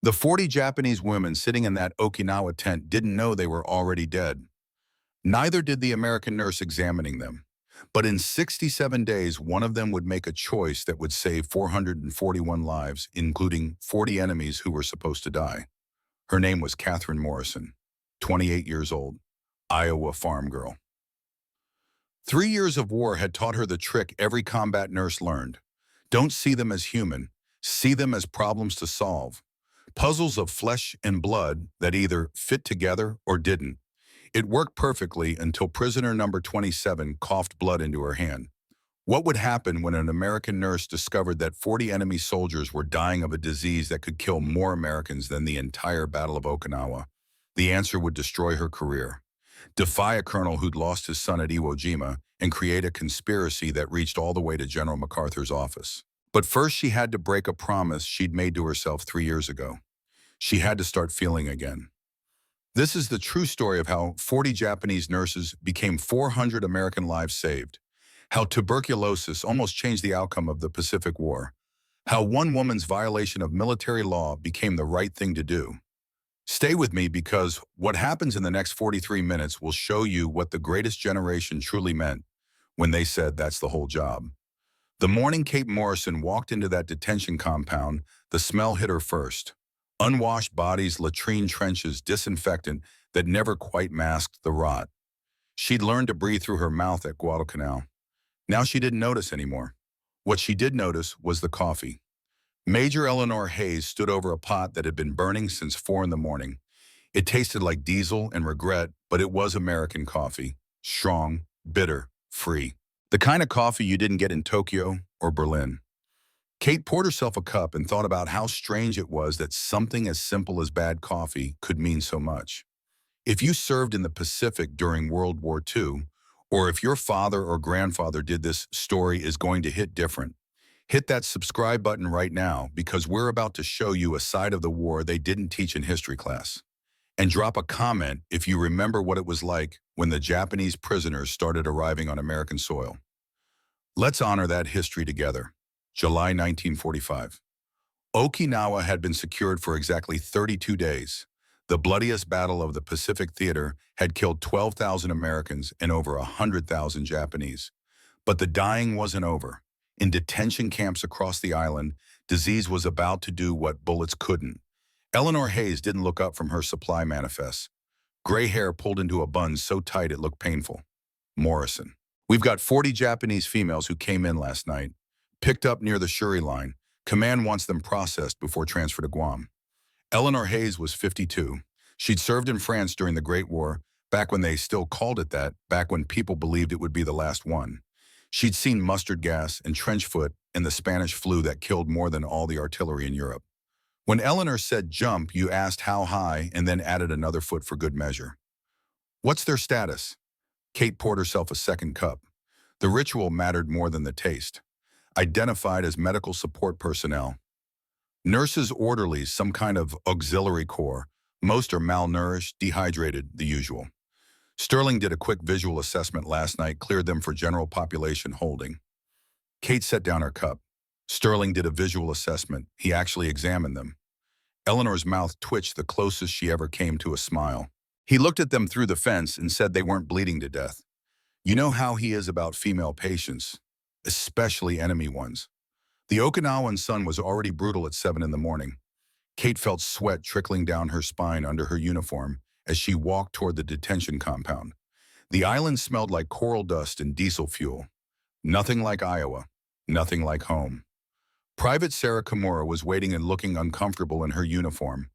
The 40 Japanese women sitting in that Okinawa tent didn't know they were already dead. Neither did the American nurse examining them. But in 67 days, one of them would make a choice that would save 441 lives, including 40 enemies who were supposed to die. Her name was Catherine Morrison, 28 years old, Iowa farm girl. 3 years of war had taught her the trick every combat nurse learned. Don't see them as human, see them as problems to solve. Puzzles of flesh and blood that either fit together or didn't. It worked perfectly until prisoner number 27 coughed blood into her hand. What would happen when an American nurse discovered that 40 enemy soldiers were dying of a disease that could kill more Americans than the entire Battle of Okinawa? The answer would destroy her career. Defy a colonel who'd lost his son at Iwo Jima and create a conspiracy that reached all the way to General MacArthur's office. But first she had to break a promise she'd made to herself 3 years ago. She had to start feeling again. This is the true story of how 40 Japanese nurses became 400 American lives saved, how tuberculosis almost changed the outcome of the Pacific War, how one woman's violation of military law became the right thing to do. Stay with me because what happens in the next 43 minutes will show you what the greatest generation truly meant when they said that's the whole job. The morning Kate Morrison walked into that detention compound, the smell hit her first. Unwashed bodies, latrine trenches, disinfectant that never quite masked the rot. She'd learned to breathe through her mouth at Guadalcanal. Now she didn't notice anymore. What she did notice was the coffee. Major Eleanor Hayes stood over a pot that had been burning since 4 in the morning. It tasted like diesel and regret, but it was American coffee. Strong, bitter, free. The kind of coffee you didn't get in Tokyo or Berlin. Kate poured herself a cup and thought about how strange it was that something as simple as bad coffee could mean so much. If you served in the Pacific during World War II, or if your father or grandfather did, this story is going to hit different. Hit that subscribe button right now because we're about to show you a side of the war they didn't teach in history class. And drop a comment if you remember what it was like when the Japanese prisoners started arriving on American soil. Let's honor that history together. July 1945. Okinawa had been secured for exactly 32 days. The bloodiest battle of the Pacific Theater had killed 12,000 Americans and over 100,000 Japanese. But the dying wasn't over. In detention camps across the island, disease was about to do what bullets couldn't. Eleanor Hayes didn't look up from her supply manifests. Gray hair pulled into a bun so tight it looked painful. Morrison. We've got 40 Japanese females who came in last night. Picked up near the Shuri line. Command wants them processed before transfer to Guam. Eleanor Hayes was 52. She'd served in France during the Great War, back when they still called it that, back when people believed it would be the last one. She'd seen mustard gas and trench foot and the Spanish flu that killed more than all the artillery in Europe. When Eleanor said jump, you asked how high and then added another foot for good measure. What's their status? Kate poured herself a second cup. The ritual mattered more than the taste. Identified as medical support personnel. Nurses, orderlies, some kind of auxiliary corps. Most are malnourished, dehydrated, the usual. Sterling did a quick visual assessment last night, cleared them for general population holding. Kate set down her cup. Sterling did a visual assessment. He actually examined them. Eleanor's mouth twitched the closest she ever came to a smile. He looked at them through the fence and said they weren't bleeding to death. You know how he is about female patients, especially enemy ones. The Okinawan sun was already brutal at 7 in the morning. Kate felt sweat trickling down her spine under her uniform as she walked toward the detention compound. The island smelled like coral dust and diesel fuel. Nothing like Iowa, nothing like home. Private Sarah Kimura was waiting and looking uncomfortable in her uniform.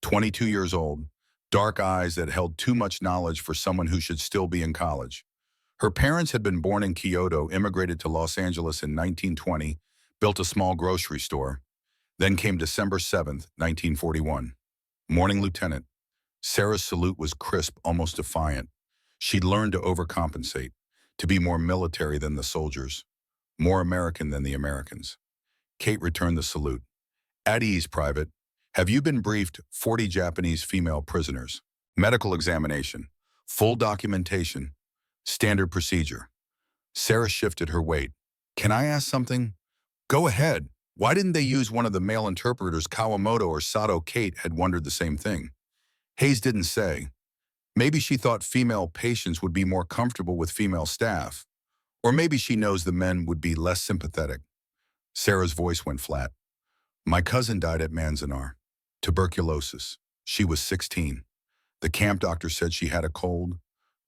22 years old, dark eyes that held too much knowledge for someone who should still be in college. Her parents had been born in Kyoto, immigrated to Los Angeles in 1920, built a small grocery store. Then came December 7th, 1941. Morning lieutenant. Sarah's salute was crisp, almost defiant. She'd learned to overcompensate, to be more military than the soldiers, more American than the Americans. Kate returned the salute. At ease, Private. Have you been briefed 40 Japanese female prisoners? Medical examination. Full documentation. Standard procedure. Sarah shifted her weight. Can I ask something? Go ahead. Why didn't they use one of the male interpreters? Kawamoto or Sato? Kate had wondered the same thing. Hayes didn't say. Maybe she thought female patients would be more comfortable with female staff. Or maybe she knows the men would be less sympathetic. Sarah's voice went flat. My cousin died at Manzanar. Tuberculosis. She was 16. The camp doctor said she had a cold,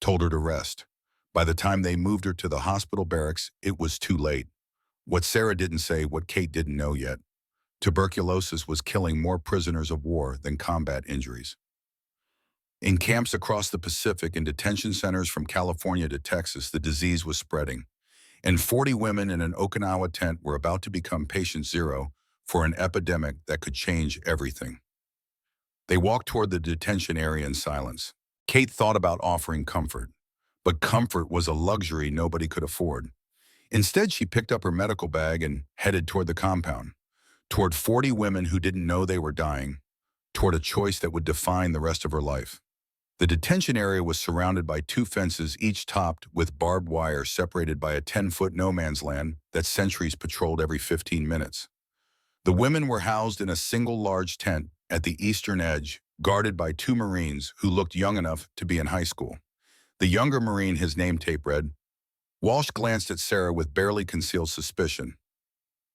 told her to rest. By the time they moved her to the hospital barracks, it was too late. What Sarah didn't say, what Kate didn't know yet. Tuberculosis was killing more prisoners of war than combat injuries. In camps across the Pacific and detention centers from California to Texas, the disease was spreading, and 40 women in an Okinawa tent were about to become patient zero for an epidemic that could change everything. They walked toward the detention area in silence. Kate thought about offering comfort, but comfort was a luxury nobody could afford. Instead, she picked up her medical bag and headed toward the compound, toward 40 women who didn't know they were dying, toward a choice that would define the rest of her life. The detention area was surrounded by 2 fences, each topped with barbed wire separated by a 10-foot no-man's land that sentries patrolled every 15 minutes. The women were housed in a single large tent at the eastern edge, guarded by 2 Marines who looked young enough to be in high school. The younger Marine, his name tape read. Walsh glanced at Sarah with barely concealed suspicion.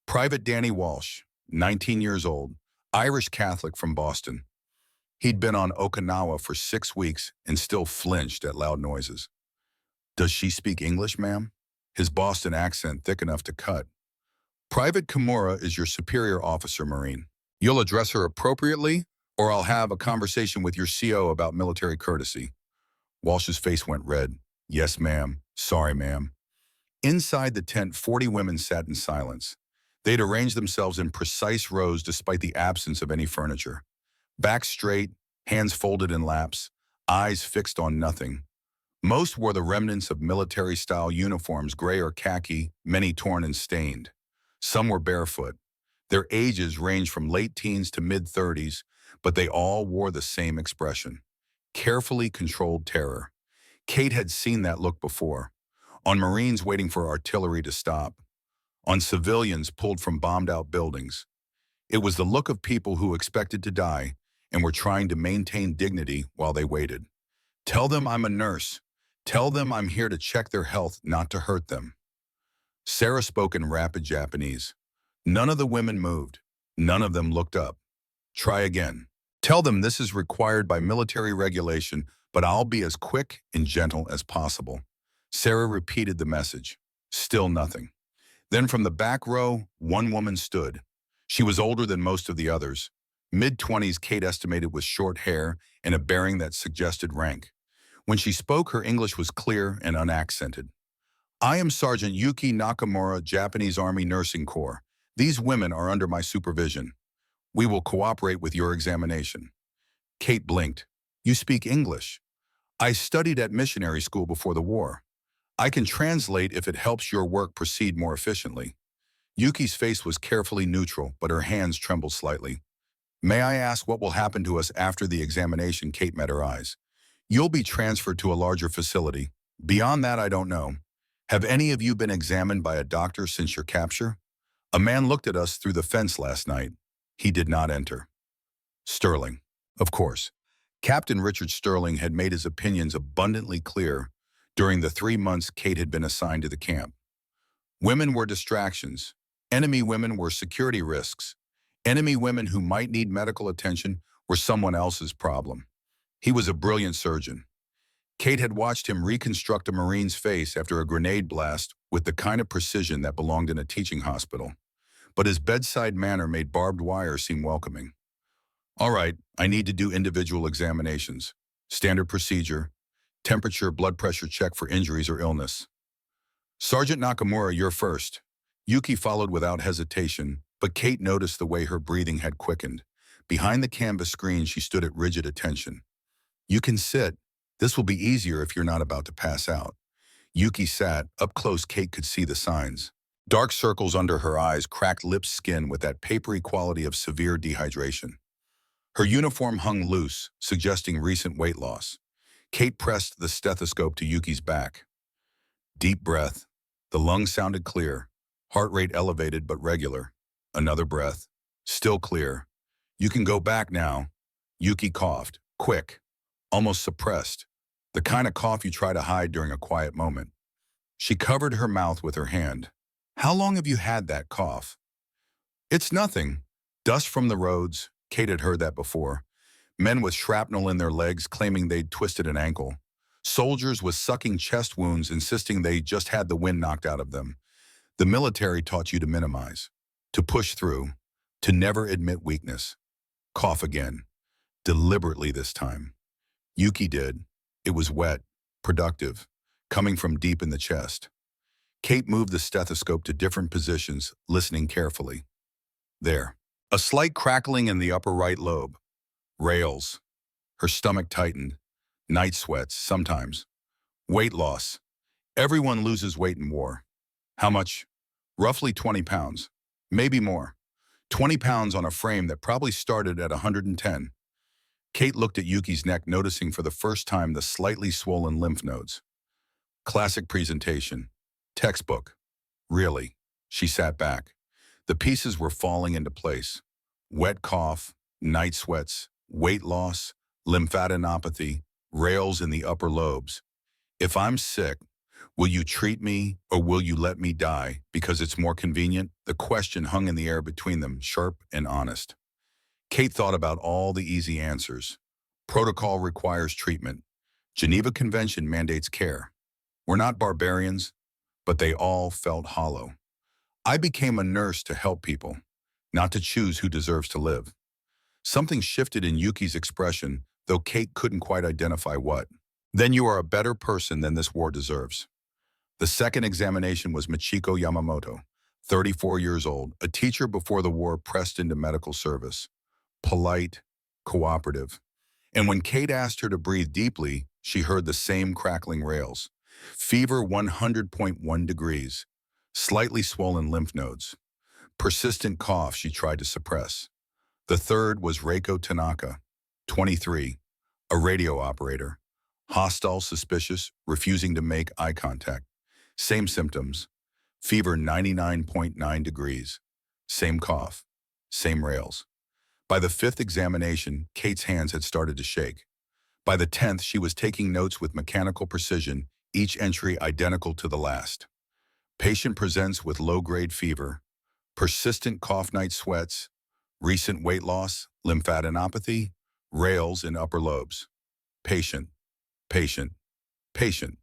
Private Danny Walsh, 19 years old, Irish Catholic from Boston. He'd been on Okinawa for 6 weeks and still flinched at loud noises. Does she speak English, ma'am? His Boston accent thick enough to cut. Private Kimura is your superior officer, Marine. You'll address her appropriately, or I'll have a conversation with your CO about military courtesy. Walsh's face went red. Yes, ma'am. Sorry, ma'am. Inside the tent, 40 women sat in silence. They'd arranged themselves in precise rows despite the absence of any furniture. Back straight, hands folded in laps, eyes fixed on nothing. Most wore the remnants of military-style uniforms, gray or khaki, many torn and stained. Some were barefoot. Their ages ranged from late teens to mid-30s, but they all wore the same expression. Carefully controlled terror. Kate had seen that look before. On Marines waiting for artillery to stop. On civilians pulled from bombed-out buildings. It was the look of people who expected to die and were trying to maintain dignity while they waited. Tell them I'm a nurse. Tell them I'm here to check their health, not to hurt them. Sarah spoke in rapid Japanese. None of the women moved. None of them looked up. Try again. Tell them this is required by military regulation, but I'll be as quick and gentle as possible. Sarah repeated the message. Still nothing. Then from the back row, one woman stood. She was older than most of the others. Mid-20s, Kate estimated, with short hair and a bearing that suggested rank. When she spoke, her English was clear and unaccented. I am Sergeant Yuki Nakamura, Japanese Army Nursing Corps. These women are under my supervision. We will cooperate with your examination. Kate blinked. You speak English. I studied at missionary school before the war. I can translate if it helps your work proceed more efficiently. Yuki's face was carefully neutral, but her hands trembled slightly. May I ask what will happen to us after the examination? Kate met her eyes. You'll be transferred to a larger facility. Beyond that, I don't know. Have any of you been examined by a doctor since your capture? A man looked at us through the fence last night. He did not enter. Sterling. Of course. Captain Richard Sterling had made his opinions abundantly clear during the 3 months Kate had been assigned to the camp. Women were distractions. Enemy women were security risks. Enemy women who might need medical attention were someone else's problem. He was a brilliant surgeon. Kate had watched him reconstruct a Marine's face after a grenade blast with the kind of precision that belonged in a teaching hospital. But his bedside manner made barbed wire seem welcoming. All right, I need to do individual examinations. Standard procedure. Temperature, blood pressure check for injuries or illness. Sergeant Nakamura, you're first. Yuki followed without hesitation, but Kate noticed the way her breathing had quickened. Behind the canvas screen, she stood at rigid attention. You can sit. This will be easier if you're not about to pass out. Yuki sat. Up close, Kate could see the signs. Dark circles under her eyes, cracked lips, skin with that papery quality of severe dehydration. Her uniform hung loose, suggesting recent weight loss. Kate pressed the stethoscope to Yuki's back. Deep breath. The lungs sounded clear. Heart rate elevated but regular. Another breath. Still clear. You can go back now. Yuki coughed. Quick. Almost suppressed. The kind of cough you try to hide during a quiet moment. She covered her mouth with her hand. How long have you had that cough? It's nothing. Dust from the roads. Kate had heard that before. Men with shrapnel in their legs claiming they'd twisted an ankle. Soldiers with sucking chest wounds insisting they just had the wind knocked out of them. The military taught you to minimize, to push through, to never admit weakness. Cough again. Deliberately this time. Yuki did. It was wet, productive, coming from deep in the chest. Kate moved the stethoscope to different positions, listening carefully. There. A slight crackling in the upper right lobe. Rails. Her stomach tightened. Night sweats, sometimes. Weight loss. Everyone loses weight in war. How much? Roughly 20 pounds. Maybe more. 20 pounds on a frame that probably started at 110. Kate looked at Yuki's neck, noticing for the first time the slightly swollen lymph nodes. Classic presentation. Textbook. Really. She sat back. The pieces were falling into place. Wet cough, night sweats, weight loss, lymphadenopathy, rails in the upper lobes. If I'm sick, will you treat me or will you let me die because it's more convenient? The question hung in the air between them, sharp and honest. Kate thought about all the easy answers. Protocol requires treatment. Geneva Convention mandates care. We're not barbarians, but they all felt hollow. I became a nurse to help people, not to choose who deserves to live. Something shifted in Yuki's expression, though Kate couldn't quite identify what. Then you are a better person than this war deserves. The second examination was Michiko Yamamoto, 34 years old, a teacher before the war pressed into medical service. Polite, cooperative. And when Kate asked her to breathe deeply, she heard the same crackling rails. Fever 100.1 degrees. Slightly swollen lymph nodes. Persistent cough she tried to suppress. The third was Reiko Tanaka, 23, a radio operator. Hostile, suspicious, refusing to make eye contact. Same symptoms. Fever 99.9 degrees. Same cough. Same rails. By the fifth examination, Kate's hands had started to shake. By the 10th, she was taking notes with mechanical precision, each entry identical to the last. Patient presents with low-grade fever, persistent cough, night sweats, recent weight loss, lymphadenopathy, rails in upper lobes. Patient, patient, patient.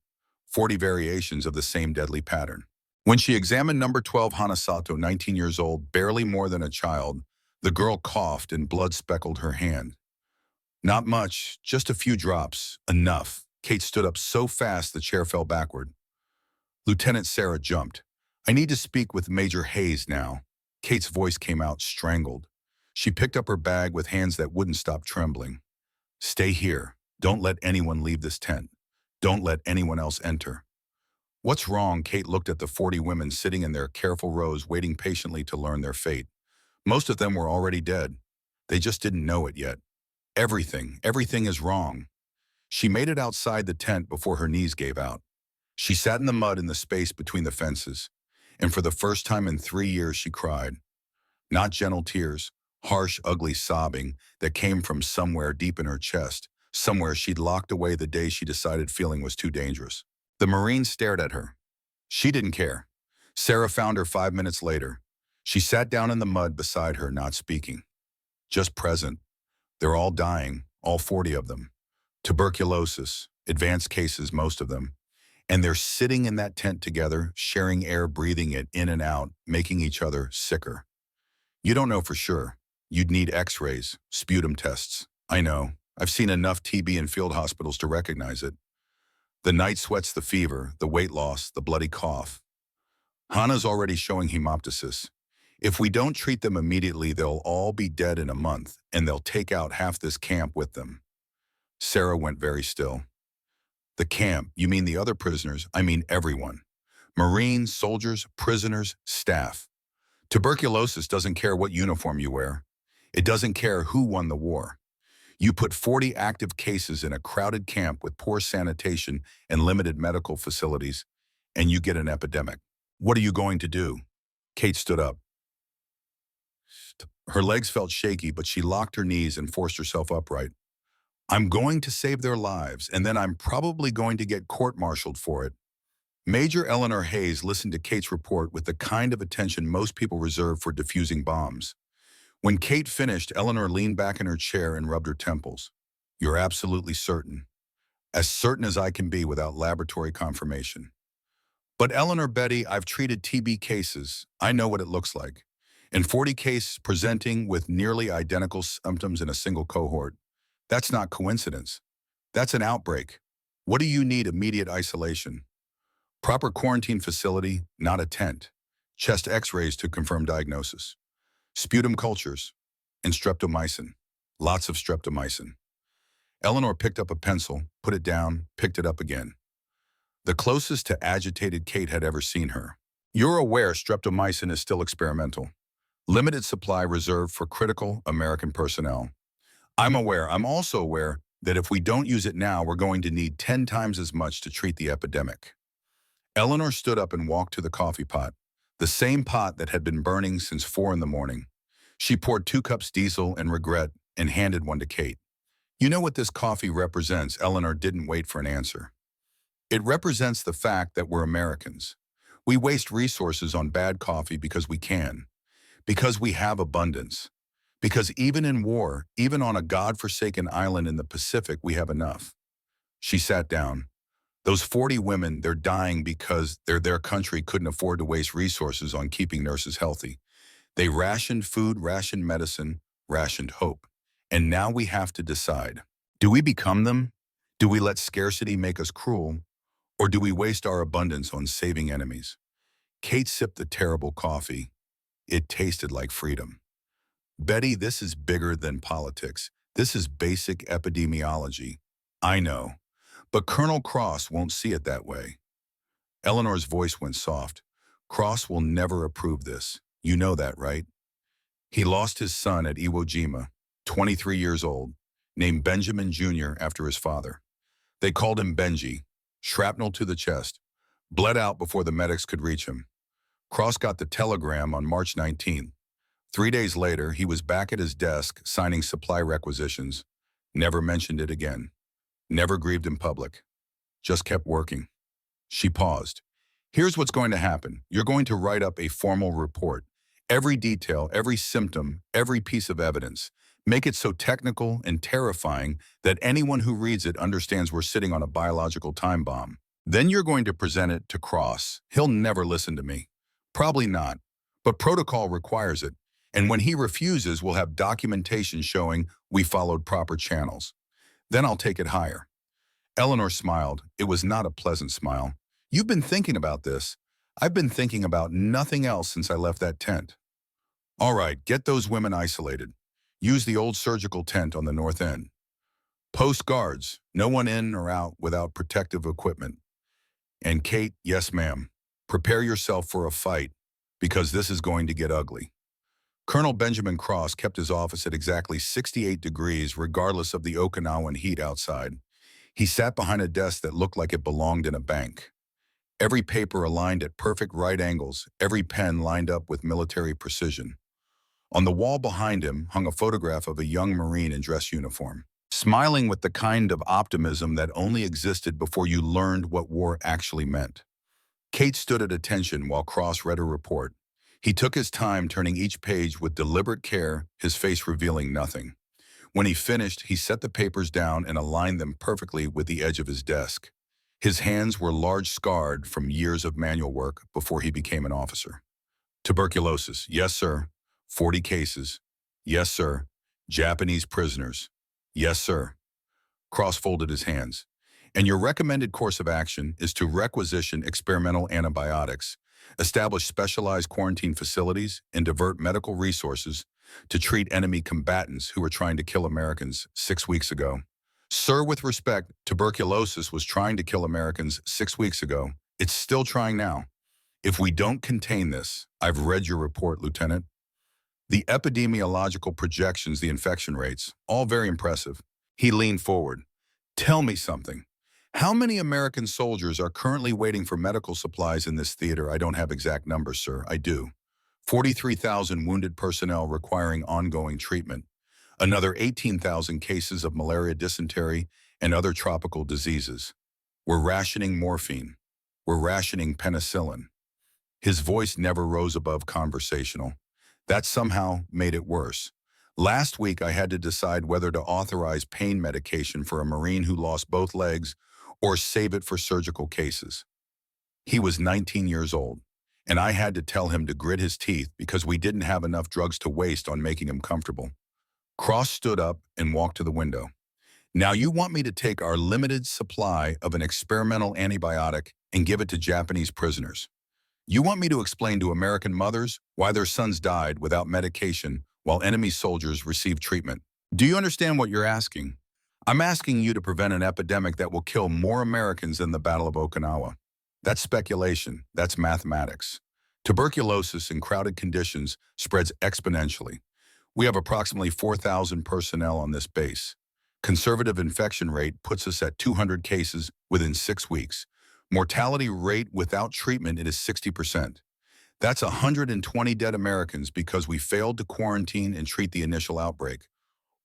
40 variations of the same deadly pattern. When she examined number 12 Hanasato, 19 years old, barely more than a child, the girl coughed and blood speckled her hand. Not much, just a few drops. Enough. Kate stood up so fast the chair fell backward. Lieutenant Sarah jumped. I need to speak with Major Hayes now. Kate's voice came out strangled. She picked up her bag with hands that wouldn't stop trembling. Stay here. Don't let anyone leave this tent. Don't let anyone else enter. What's wrong? Kate looked at the 40 women sitting in their careful rows, waiting patiently to learn their fate. Most of them were already dead. They just didn't know it yet. Everything is wrong. She made it outside the tent before her knees gave out. She sat in the mud in the space between the fences, and for the first time in 3 years she cried. Not gentle tears, harsh, ugly sobbing that came from somewhere deep in her chest, somewhere she'd locked away the day she decided feeling was too dangerous. The Marine stared at her. She didn't care. Sarah found her 5 minutes later. She sat down in the mud beside her, not speaking. Just present. They're all dying, all 40 of them. Tuberculosis, advanced cases, most of them. And they're sitting in that tent together, sharing air, breathing it in and out, making each other sicker. You don't know for sure. You'd need x-rays, sputum tests. I know. I've seen enough TB in field hospitals to recognize it. The night sweats, the fever, the weight loss, the bloody cough. Hana's already showing hemoptysis. If we don't treat them immediately, they'll all be dead in a month, and they'll take out half this camp with them. Sarah went very still. The camp, you mean the other prisoners? I mean everyone. Marines, soldiers, prisoners, staff. Tuberculosis doesn't care what uniform you wear. It doesn't care who won the war. You put 40 active cases in a crowded camp with poor sanitation and limited medical facilities, and you get an epidemic. What are you going to do? Kate stood up. Her legs felt shaky, but she locked her knees and forced herself upright. I'm going to save their lives, and then I'm probably going to get court-martialed for it. Major Eleanor Hayes listened to Kate's report with the kind of attention most people reserve for defusing bombs. When Kate finished, Eleanor leaned back in her chair and rubbed her temples. You're absolutely certain. As certain as I can be without laboratory confirmation. But Eleanor, Betty, I've treated TB cases. I know what it looks like. In 40 cases presenting with nearly identical symptoms in a single cohort. That's not coincidence. That's an outbreak. What do you need? Immediate isolation. Proper quarantine facility, not a tent. Chest x-rays to confirm diagnosis. Sputum cultures. And streptomycin. Lots of streptomycin. Eleanor picked up a pencil, put it down, picked it up again. The closest to agitated Kate had ever seen her. You're aware streptomycin is still experimental. Limited supply reserved for critical American personnel. I'm aware. I'm also aware that if we don't use it now, we're going to need 10 times as much to treat the epidemic. Eleanor stood up and walked to the coffee pot, the same pot that had been burning since 4 in the morning. She poured 2 cups diesel and regret and handed one to Kate. You know what this coffee represents? Eleanor didn't wait for an answer. It represents the fact that we're Americans. We waste resources on bad coffee because we can, because we have abundance, because even in war, even on a God-forsaken island in the Pacific, we have enough. She sat down. Those 40 women, they're dying because their country couldn't afford to waste resources on keeping nurses healthy. They rationed food, rationed medicine, rationed hope. And now we have to decide. Do we become them? Do we let scarcity make us cruel? Or do we waste our abundance on saving enemies? Kate sipped the terrible coffee. It tasted like freedom. Betty, this is bigger than politics. This is basic epidemiology. I know. But Colonel Cross won't see it that way. Eleanor's voice went soft. Cross will never approve this. You know that, right? He lost his son at Iwo Jima, 23 years old, named Benjamin Jr. after his father. They called him Benji. Shrapnel to the chest. Bled out before the medics could reach him. Cross got the telegram on March 19th. 3 days later, he was back at his desk signing supply requisitions. Never mentioned it again. Never grieved in public. Just kept working. She paused. Here's what's going to happen. You're going to write up a formal report. Every detail, every symptom, every piece of evidence. Make it so technical and terrifying that anyone who reads it understands we're sitting on a biological time bomb. Then you're going to present it to Cross. He'll never listen to me. Probably not. But protocol requires it. And when he refuses, we'll have documentation showing we followed proper channels. Then I'll take it higher. Eleanor smiled. It was not a pleasant smile. You've been thinking about this. I've been thinking about nothing else since I left that tent. All right, get those women isolated. Use the old surgical tent on the north end. Post guards, no one in or out without protective equipment. And Kate, yes ma'am, prepare yourself for a fight because this is going to get ugly. Colonel Benjamin Cross kept his office at exactly 68 degrees regardless of the Okinawan heat outside. He sat behind a desk that looked like it belonged in a bank. Every paper aligned at perfect right angles, every pen lined up with military precision. On the wall behind him hung a photograph of a young Marine in dress uniform, smiling with the kind of optimism that only existed before you learned what war actually meant. Kate stood at attention while Cross read her report. He took his time turning each page with deliberate care, his face revealing nothing. When he finished, he set the papers down and aligned them perfectly with the edge of his desk. His hands were large scarred from years of manual work before he became an officer. Tuberculosis, yes sir. 40 cases, yes sir. Japanese prisoners, yes sir. Cross folded his hands. And your recommended course of action is to requisition experimental antibiotics, establish specialized quarantine facilities, and divert medical resources to treat enemy combatants who were trying to kill Americans 6 weeks ago. Sir, with respect, tuberculosis was trying to kill Americans 6 weeks ago. It's still trying now. If we don't contain this, I've read your report, Lieutenant. The epidemiological projections, the infection rates, all very impressive. He leaned forward. Tell me something. How many American soldiers are currently waiting for medical supplies in this theater? I don't have exact numbers, sir. I do. 43,000 wounded personnel requiring ongoing treatment, another 18,000 cases of malaria, dysentery, and other tropical diseases. We're rationing morphine. We're rationing penicillin. His voice never rose above conversational. That somehow made it worse. Last week, I had to decide whether to authorize pain medication for a Marine who lost both legs or save it for surgical cases. He was 19 years old, and I had to tell him to grit his teeth because we didn't have enough drugs to waste on making him comfortable. Cross stood up and walked to the window. Now you want me to take our limited supply of an experimental antibiotic and give it to Japanese prisoners. You want me to explain to American mothers why their sons died without medication while enemy soldiers received treatment. Do you understand what you're asking? I'm asking you to prevent an epidemic that will kill more Americans than the Battle of Okinawa. That's speculation. That's mathematics. Tuberculosis in crowded conditions spreads exponentially. We have approximately 4,000 personnel on this base. Conservative infection rate puts us at 200 cases within 6 weeks. Mortality rate without treatment is 60%. That's 120 dead Americans because we failed to quarantine and treat the initial outbreak.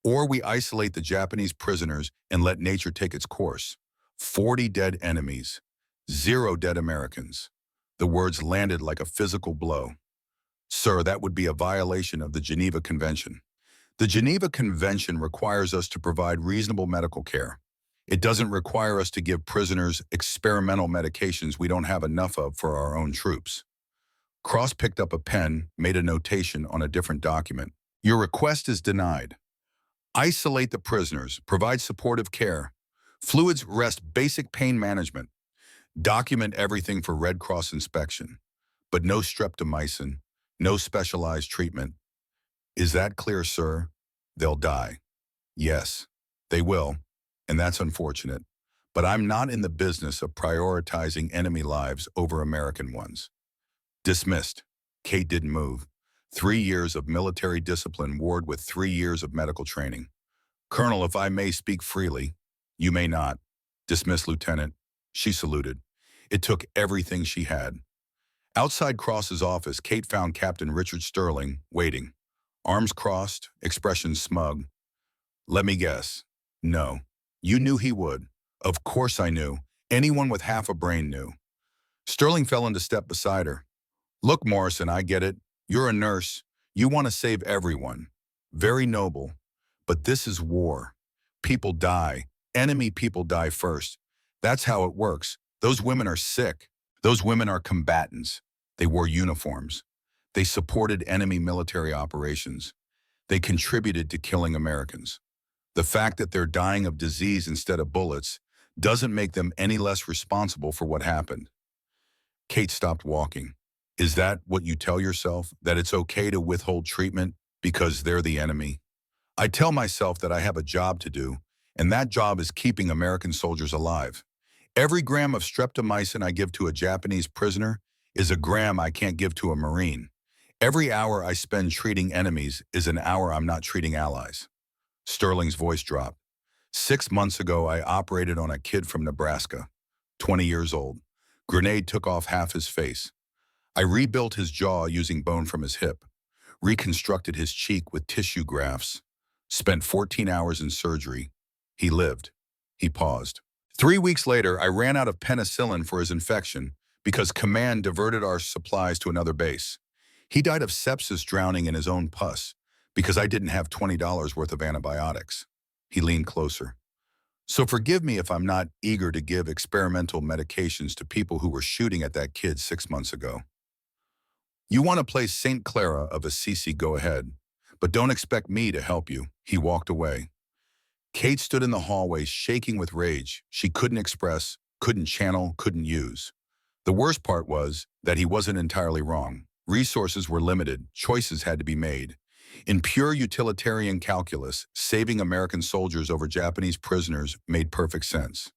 Or we isolate the Japanese prisoners and let nature take its course. 40 dead enemies, 0 dead Americans. The words landed like a physical blow. Sir, that would be a violation of the Geneva Convention. The Geneva Convention requires us to provide reasonable medical care. It doesn't require us to give prisoners experimental medications we don't have enough of for our own troops. Cross picked up a pen, made a notation on a different document. Your request is denied. Isolate the prisoners, provide supportive care. Fluids rest basic pain management. Document everything for Red Cross inspection. But no streptomycin, no specialized treatment. Is that clear, sir? They'll die. Yes, they will, and that's unfortunate. But I'm not in the business of prioritizing enemy lives over American ones. Dismissed. Kate didn't move. 3 years of military discipline warred with 3 years of medical training. Colonel, if I may speak freely. You may not. Dismissed, Lieutenant. She saluted. It took everything she had. Outside Cross's office, Kate found Captain Richard Sterling waiting. Arms crossed, expression smug. Let me guess. No. You knew he would. Of course I knew. Anyone with half a brain knew. Sterling fell into step beside her. Look, Morrison, I get it. You're a nurse. You want to save everyone. Very noble. But this is war. People die. Enemy people die first. That's how it works. Those women are sick. Those women are combatants. They wore uniforms. They supported enemy military operations. They contributed to killing Americans. The fact that they're dying of disease instead of bullets doesn't make them any less responsible for what happened. Kate stopped walking. Is that what you tell yourself, that it's okay to withhold treatment because they're the enemy? I tell myself that I have a job to do, and that job is keeping American soldiers alive. Every gram of streptomycin I give to a Japanese prisoner is a gram I can't give to a Marine. Every hour I spend treating enemies is an hour I'm not treating allies. Sterling's voice dropped. 6 months ago, I operated on a kid from Nebraska, 20 years old. Grenade took off half his face. I rebuilt his jaw using bone from his hip, reconstructed his cheek with tissue grafts, spent 14 hours in surgery. He lived. He paused. 3 weeks later, I ran out of penicillin for his infection because command diverted our supplies to another base. He died of sepsis drowning in his own pus because I didn't have $20 worth of antibiotics. He leaned closer. So forgive me if I'm not eager to give experimental medications to people who were shooting at that kid 6 months ago. You want to play St. Clara of Assisi, go ahead, but don't expect me to help you. He walked away. Kate stood in the hallway shaking with rage. She couldn't express, couldn't channel, couldn't use. The worst part was that he wasn't entirely wrong. Resources were limited, choices had to be made. In pure utilitarian calculus, saving American soldiers over Japanese prisoners made perfect sense.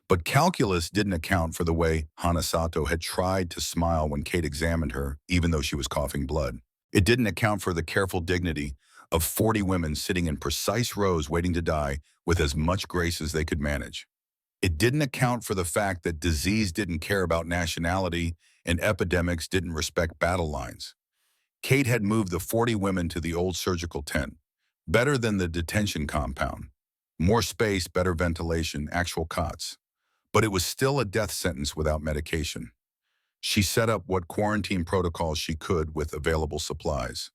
But calculus didn't account for the way Hanasato had tried to smile when Kate examined her, even though she was coughing blood. It didn't account for the careful dignity of 40 women sitting in precise rows waiting to die with as much grace as they could manage. It didn't account for the fact that disease didn't care about nationality and epidemics didn't respect battle lines. Kate had moved the 40 women to the old surgical tent, better than the detention compound. More space, better ventilation, actual cots. But it was still a death sentence without medication. She set up what quarantine protocols she could with available supplies.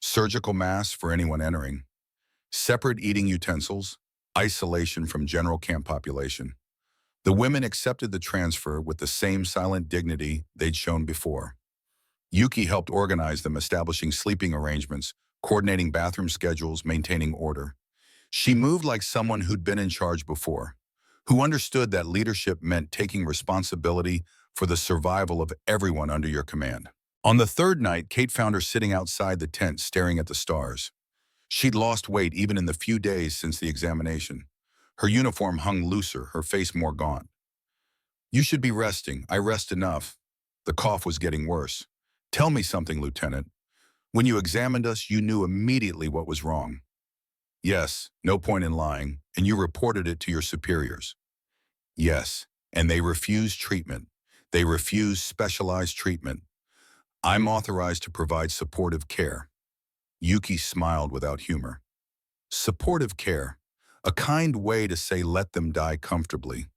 Surgical masks for anyone entering, separate eating utensils, isolation from general camp population. The women accepted the transfer with the same silent dignity they'd shown before. Yuki helped organize them, establishing sleeping arrangements, coordinating bathroom schedules, maintaining order. She moved like someone who'd been in charge before, who understood that leadership meant taking responsibility for the survival of everyone under your command. On the third night, Kate found her sitting outside the tent staring at the stars. She'd lost weight even in the few days since the examination. Her uniform hung looser, her face more gaunt. "You should be resting. I rest enough." The cough was getting worse. "Tell me something, Lieutenant. When you examined us, you knew immediately what was wrong." "Yes, no point in lying, and you reported it to your superiors." "Yes, and they refused treatment. They refused specialized treatment. I'm authorized to provide supportive care." Yuki smiled without humor. "Supportive care, a kind way to say let them die comfortably.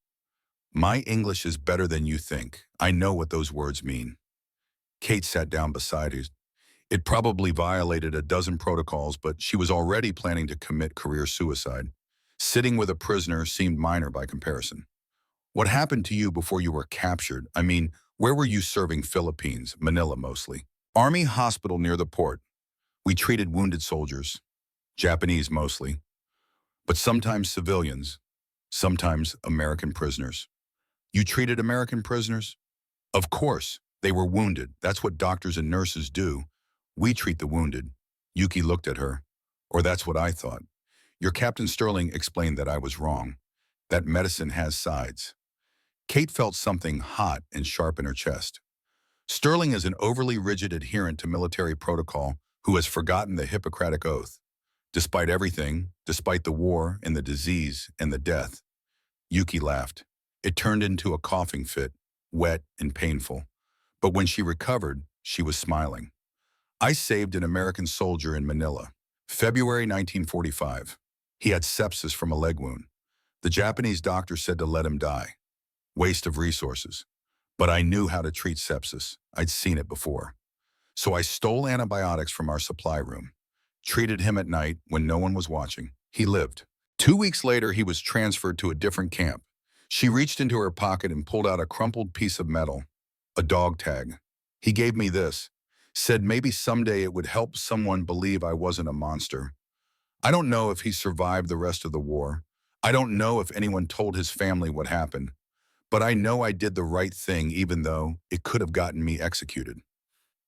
My English is better than you think. I know what those words mean." Kate sat down beside her. It probably violated a dozen protocols, but she was already planning to commit career suicide. Sitting with a prisoner seemed minor by comparison. "What happened to you before you were captured? I mean, where were you serving? Philippines, Manila mostly." "Army hospital near the port. We treated wounded soldiers, Japanese mostly, but sometimes civilians, sometimes American prisoners." "You treated American prisoners?" "Of course. They were wounded. That's what doctors and nurses do. We treat the wounded." Yuki looked at her. "Or that's what I thought. Your Captain Sterling explained that I was wrong. That medicine has sides." Kate felt something hot and sharp in her chest. "Sterling is an overly rigid adherent to military protocol who has forgotten the Hippocratic Oath. Despite everything, despite the war and the disease and the death." Yuki laughed. It turned into a coughing fit, wet and painful. But when she recovered, she was smiling. "I saved an American soldier in Manila, February 1945. He had sepsis from a leg wound. The Japanese doctor said to let him die. Waste of resources. But I knew how to treat sepsis. I'd seen it before. So I stole antibiotics from our supply room, treated him at night when no one was watching. He lived. 2 weeks later, he was transferred to a different camp. She reached into her pocket and pulled out a crumpled piece of metal, a dog tag. He gave me this, said maybe someday it would help someone believe I wasn't a monster. I don't know if he survived the rest of the war. I don't know if anyone told his family what happened. But I know I did the right thing even though it could have gotten me executed."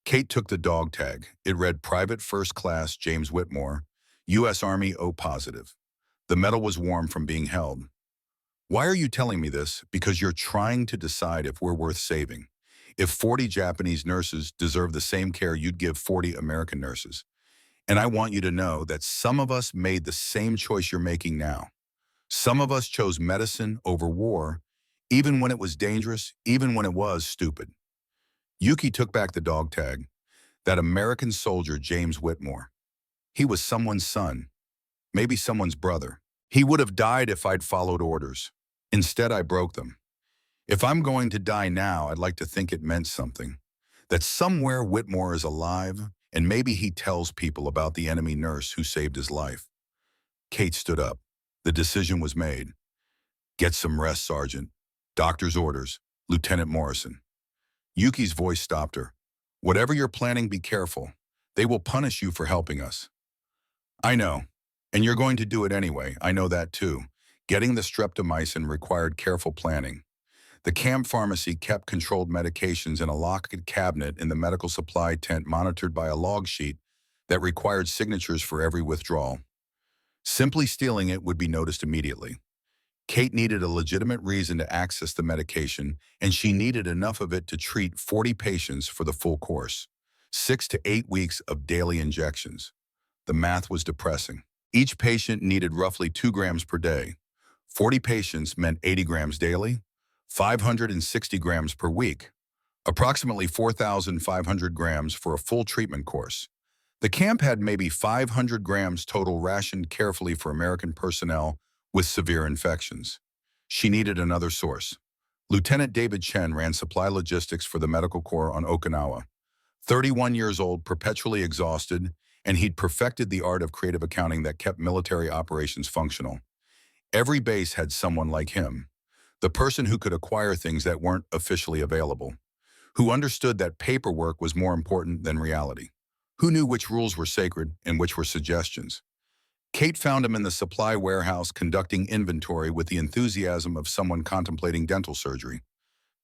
Kate took the dog tag. It read Private First Class James Whitmore, U.S. Army O positive. The medal was warm from being held. "Why are you telling me this?" "Because you're trying to decide if we're worth saving. If 40 Japanese nurses deserve the same care you'd give 40 American nurses. And I want you to know that some of us made the same choice you're making now. Some of us chose medicine over war, even when it was dangerous, even when it was stupid." Yuki took back the dog tag. That American soldier, James Whitmore. He was someone's son, maybe someone's brother. He would have died if I'd followed orders. Instead, I broke them. If I'm going to die now, I'd like to think it meant something. That somewhere Whitmore is alive, and maybe he tells people about the enemy nurse who saved his life. Kate stood up. The decision was made. "Get some rest, Sergeant. Doctor's orders, Lieutenant Morrison." Yuki's voice stopped her. "Whatever you're planning, be careful. They will punish you for helping us." "I know. And you're going to do it anyway. I know that too. Getting the streptomycin required careful planning. The camp pharmacy kept controlled medications in a locked cabinet in the medical supply tent monitored by a log sheet that required signatures for every withdrawal. Simply stealing it would be noticed immediately. Kate needed a legitimate reason to access the medication, and she needed enough of it to treat 40 patients for the full course. 6 to 8 weeks of daily injections. The math was depressing. Each patient needed roughly 2 grams per day. 40 patients meant 80 grams daily, 560 grams per week. approximately 4,500 grams for a full treatment course. The camp had maybe 500 grams total rationed carefully for American personnel with severe infections. She needed another source. Lieutenant David Chen ran supply logistics for the Medical Corps on Okinawa. 31 years old, perpetually exhausted, and he'd perfected the art of creative accounting that kept military operations functional. Every base had someone like him, the person who could acquire things that weren't officially available, who understood that paperwork was more important than reality, who knew which rules were sacred and which were suggestions. Kate found him in the supply warehouse conducting inventory with the enthusiasm of someone contemplating dental surgery.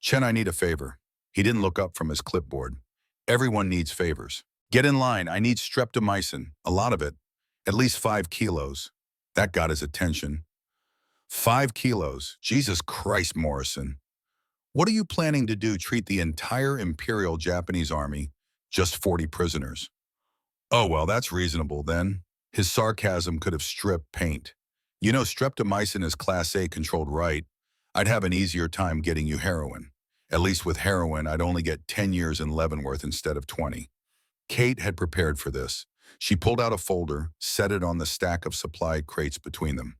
"Chen, I need a favor." He didn't look up from his clipboard. Everyone needs favors. "Get in line. I need streptomycin, a lot of it, at least 5 kilos. That got his attention. 5 kilos? Jesus Christ, Morrison. What are you planning to do? Treat the entire Imperial Japanese Army, just 40 prisoners? Oh, well, that's reasonable then. His sarcasm could have stripped paint. You know, streptomycin is Class A controlled, right? I'd have an easier time getting you heroin. At least with heroin, I'd only get 10 years in Leavenworth instead of 20. Kate had prepared for this. She pulled out a folder, set it on the stack of supply crates between them.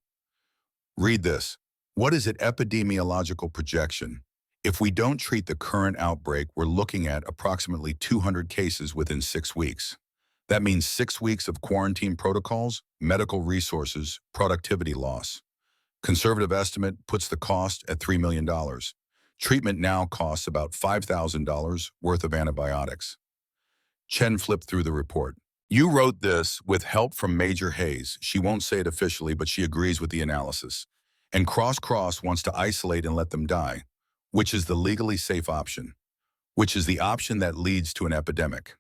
Read this. What is it? Epidemiological projection. If we don't treat the current outbreak, we're looking at approximately 200 cases within 6 weeks. That means 6 weeks of quarantine protocols, medical resources, productivity loss. Conservative estimate puts the cost at $3 million. Treatment now costs about $5,000 worth of antibiotics. Chen flipped through the report. You wrote this with help from Major Hayes. She won't say it officially, but she agrees with the analysis. And Cross wants to isolate and let them die, which is the legally safe option, which is the option that leads to an epidemic.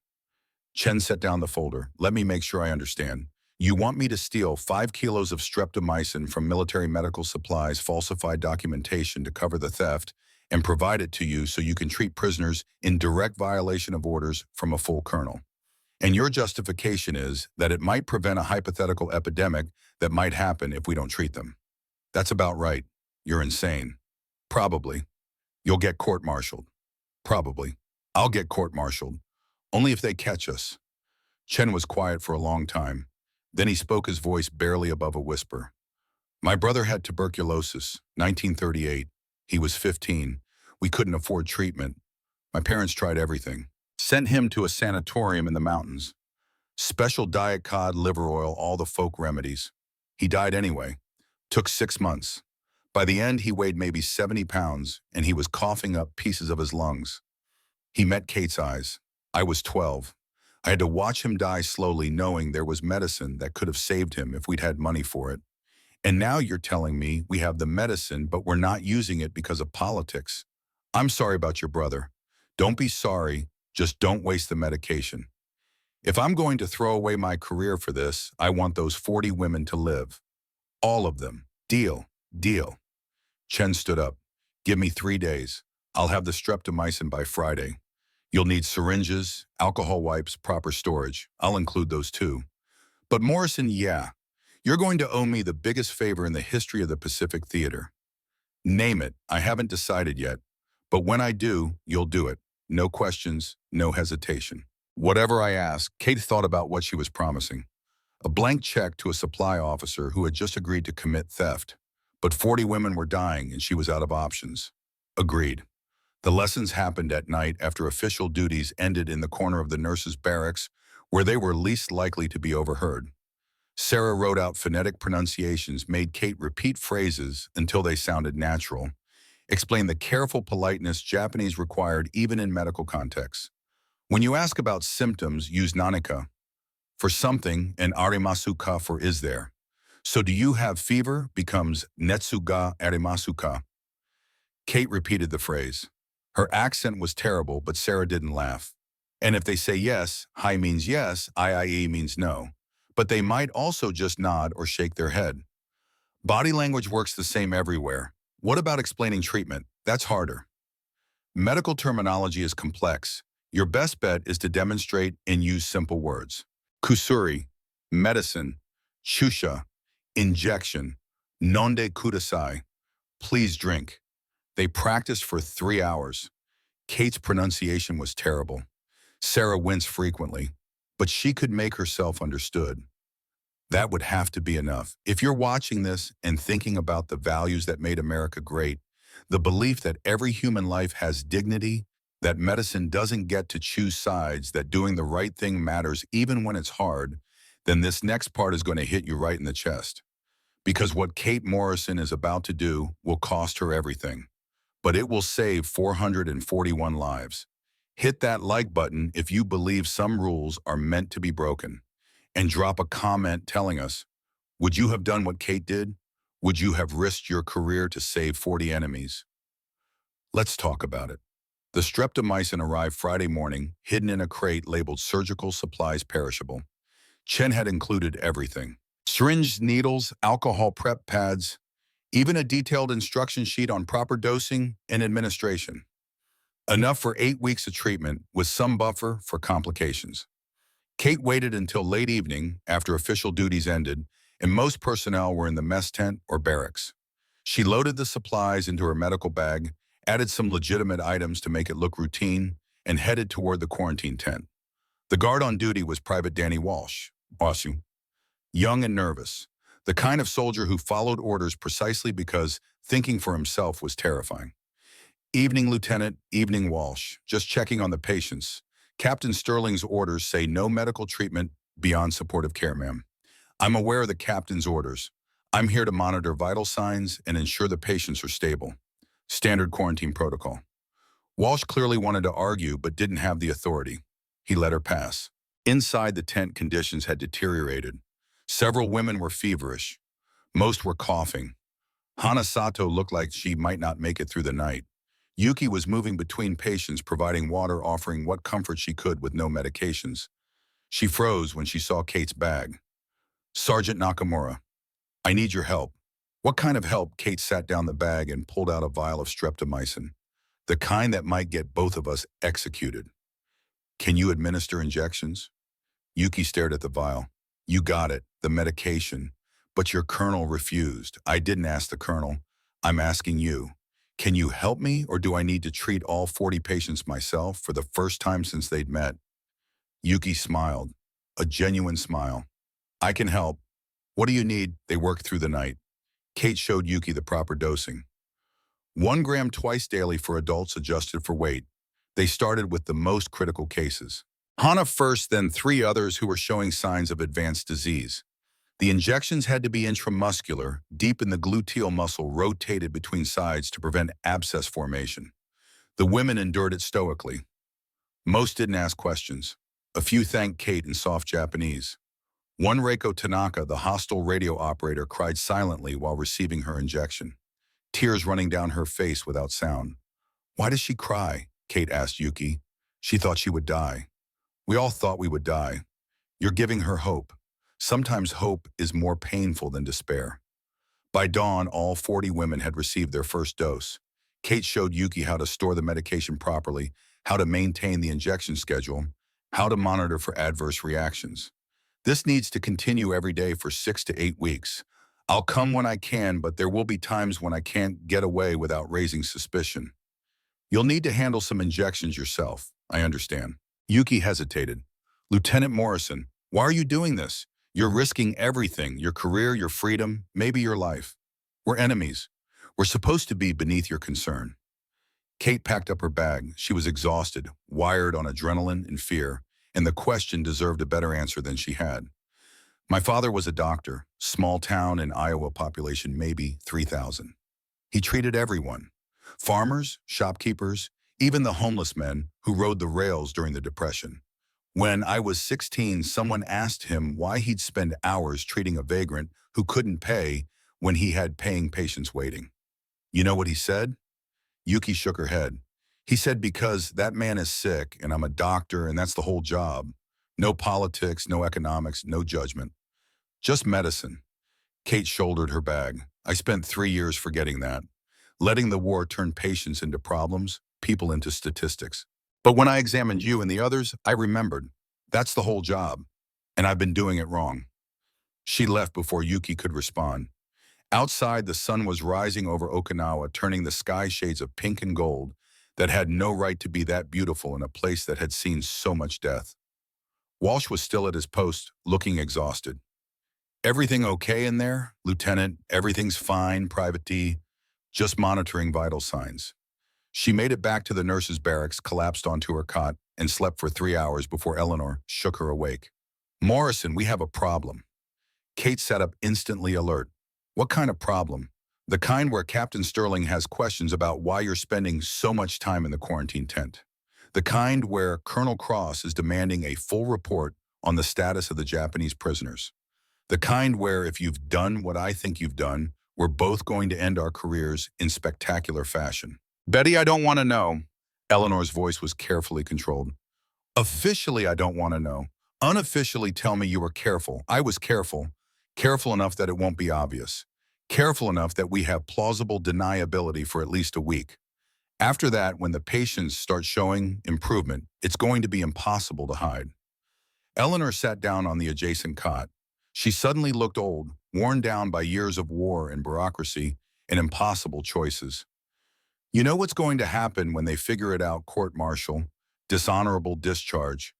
Chen set down the folder. Let me make sure I understand. You want me to steal 5 kilos of streptomycin from military medical supplies, falsified documentation to cover the theft, and provide it to you so you can treat prisoners in direct violation of orders from a full colonel. And your justification is that it might prevent a hypothetical epidemic that might happen if we don't treat them. That's about right. You're insane. Probably. You'll get court-martialed. Probably. I'll get court-martialed. Only if they catch us. Chen was quiet for a long time. Then he spoke, his voice barely above a whisper. My brother had tuberculosis, 1938. He was 15. We couldn't afford treatment. My parents tried everything. Sent him to a sanatorium in the mountains. Special diet cod, liver oil, all the folk remedies. He died anyway. Took 6 months. By the end, he weighed maybe 70 pounds, and he was coughing up pieces of his lungs. He met Kate's eyes. I was 12. I had to watch him die slowly, knowing there was medicine that could have saved him if we'd had money for it. And now you're telling me we have the medicine, but we're not using it because of politics. I'm sorry about your brother. Don't be sorry, just don't waste the medication. If I'm going to throw away my career for this, I want those 40 women to live. All of them. Deal. Deal. Chen stood up. Give me 3 days. I'll have the streptomycin by Friday. You'll need syringes, alcohol wipes, proper storage. I'll include those too. But Morrison, yeah, you're going to owe me the biggest favor in the history of the Pacific Theater. Name it. I haven't decided yet. But when I do, you'll do it. No questions, no hesitation. Whatever I ask, Kate thought about what she was promising. A blank check to a supply officer who had just agreed to commit theft. But 40 women were dying and she was out of options. Agreed. The lessons happened at night after official duties ended in the corner of the nurses' barracks where they were least likely to be overheard. Sarah wrote out phonetic pronunciations, made Kate repeat phrases until they sounded natural, explained the careful politeness Japanese required even in medical contexts. When you ask about symptoms, use nanika for something and arimasu ka for is there. So do you have fever becomes netsu ga arimasu ka. Kate repeated the phrase. Her accent was terrible, but Sarah didn't laugh. And if they say yes, hi means yes, IIE means no. But they might also just nod or shake their head. Body language works the same everywhere. What about explaining treatment? That's harder. Medical terminology is complex. Your best bet is to demonstrate and use simple words. Kusuri, medicine, shusha, injection, nonde kudasai, please drink. They practiced for 3 hours. Kate's pronunciation was terrible. Sarah winced frequently, but she could make herself understood. That would have to be enough. If you're watching this and thinking about the values that made America great, the belief that every human life has dignity, that medicine doesn't get to choose sides, that doing the right thing matters even when it's hard, then this next part is going to hit you right in the chest. Because what Kate Morrison is about to do will cost her everything, but it will save 441 lives. Hit that like button if you believe some rules are meant to be broken. And drop a comment telling us, would you have done what Kate did? Would you have risked your career to save 40 enemies? Let's talk about it. The streptomycin arrived Friday morning, hidden in a crate labeled surgical supplies perishable. Chen had included everything. Syringes, needles, alcohol prep pads, even a detailed instruction sheet on proper dosing and administration. Enough for 8 weeks of treatment with some buffer for complications. Kate waited until late evening after official duties ended and most personnel were in the mess tent or barracks. She loaded the supplies into her medical bag, added some legitimate items to make it look routine, and headed toward the quarantine tent. The guard on duty was Private Danny Walsh, young and nervous, the kind of soldier who followed orders precisely because thinking for himself was terrifying. Evening, Lieutenant, evening, Walsh. Just checking on the patients. Captain Sterling's orders say no medical treatment beyond supportive care, ma'am. I'm aware of the captain's orders. I'm here to monitor vital signs and ensure the patients are stable. Standard quarantine protocol. Walsh clearly wanted to argue but didn't have the authority. He let her pass. Inside the tent, conditions had deteriorated. Several women were feverish. Most were coughing. Hana Sato looked like she might not make it through the night. Yuki was moving between patients, providing water, offering what comfort she could with no medications. She froze when she saw Kate's bag. Sergeant Nakamura, I need your help. What kind of help? Kate sat down the bag and pulled out a vial of streptomycin, the kind that might get both of us executed. Can you administer injections? Yuki stared at the vial. You got it, the medication. But your colonel refused. I didn't ask the colonel. I'm asking you. Can you help me, or do I need to treat all 40 patients myself for the first time since they'd met? Yuki smiled, a genuine smile. I can help. What do you need? They worked through the night. Kate showed Yuki the proper dosing. 1 gram twice daily for adults adjusted for weight. They started with the most critical cases. Hana first, then 3 others who were showing signs of advanced disease. The injections had to be intramuscular, deep in the gluteal muscle, rotated between sides to prevent abscess formation. The women endured it stoically. Most didn't ask questions. A few thanked Kate in soft Japanese. One, Reiko Tanaka, the hostile radio operator, cried silently while receiving her injection, tears running down her face without sound. Why does she cry? Kate asked Yuki. She thought she would die. We all thought we would die. You're giving her hope. Sometimes hope is more painful than despair. By dawn, all 40 women had received their first dose. Kate showed Yuki how to store the medication properly, how to maintain the injection schedule, how to monitor for adverse reactions. This needs to continue every day for 6 to 8 weeks. I'll come when I can, but there will be times when I can't get away without raising suspicion. You'll need to handle some injections yourself, I understand. Yuki hesitated. Lieutenant Morrison, why are you doing this? You're risking everything, your career, your freedom, maybe your life. We're enemies. We're supposed to be beneath your concern. Kate packed up her bag. She was exhausted, wired on adrenaline and fear, and the question deserved a better answer than she had. My father was a doctor, small town in Iowa, population maybe 3,000. He treated everyone, farmers, shopkeepers, even the homeless men who rode the rails during the Depression. When I was 16, someone asked him why he'd spend hours treating a vagrant who couldn't pay when he had paying patients waiting. You know what he said? Yuki shook her head. He said, because that man is sick and I'm a doctor and that's the whole job. No politics, no economics, no judgment. Just medicine. Kate shouldered her bag. I spent 3 years forgetting that. Letting the war turn patients into problems, people into statistics. But when I examined you and the others, I remembered. That's the whole job. And I've been doing it wrong. She left before Yuki could respond. Outside, the sun was rising over Okinawa, turning the sky shades of pink and gold. that had no right to be that beautiful in a place that had seen so much death. Walsh was still at his post, looking exhausted. "Everything okay in there, Lieutenant? Everything's fine, Private D. Just monitoring vital signs." She made it back to the nurse's barracks, collapsed onto her cot, and slept for 3 hours before Eleanor shook her awake. "Morrison, we have a problem." Kate sat up instantly alert. "What kind of problem?" "The kind where Captain Sterling has questions about why you're spending so much time in the quarantine tent. The kind where Colonel Cross is demanding a full report on the status of the Japanese prisoners. The kind where if you've done what I think you've done, we're both going to end our careers in spectacular fashion." "Betty, I don't want to know." Eleanor's voice was carefully controlled. "Officially, I don't want to know. Unofficially, tell me you were careful. I was careful. Careful enough that it won't be obvious. Careful enough that we have plausible deniability for at least a week. After that, when the patients start showing improvement, it's going to be impossible to hide." Eleanor sat down on the adjacent cot. She suddenly looked old, worn down by years of war and bureaucracy and impossible choices. "You know what's going to happen when they figure it out, court-martial, dishonorable discharge,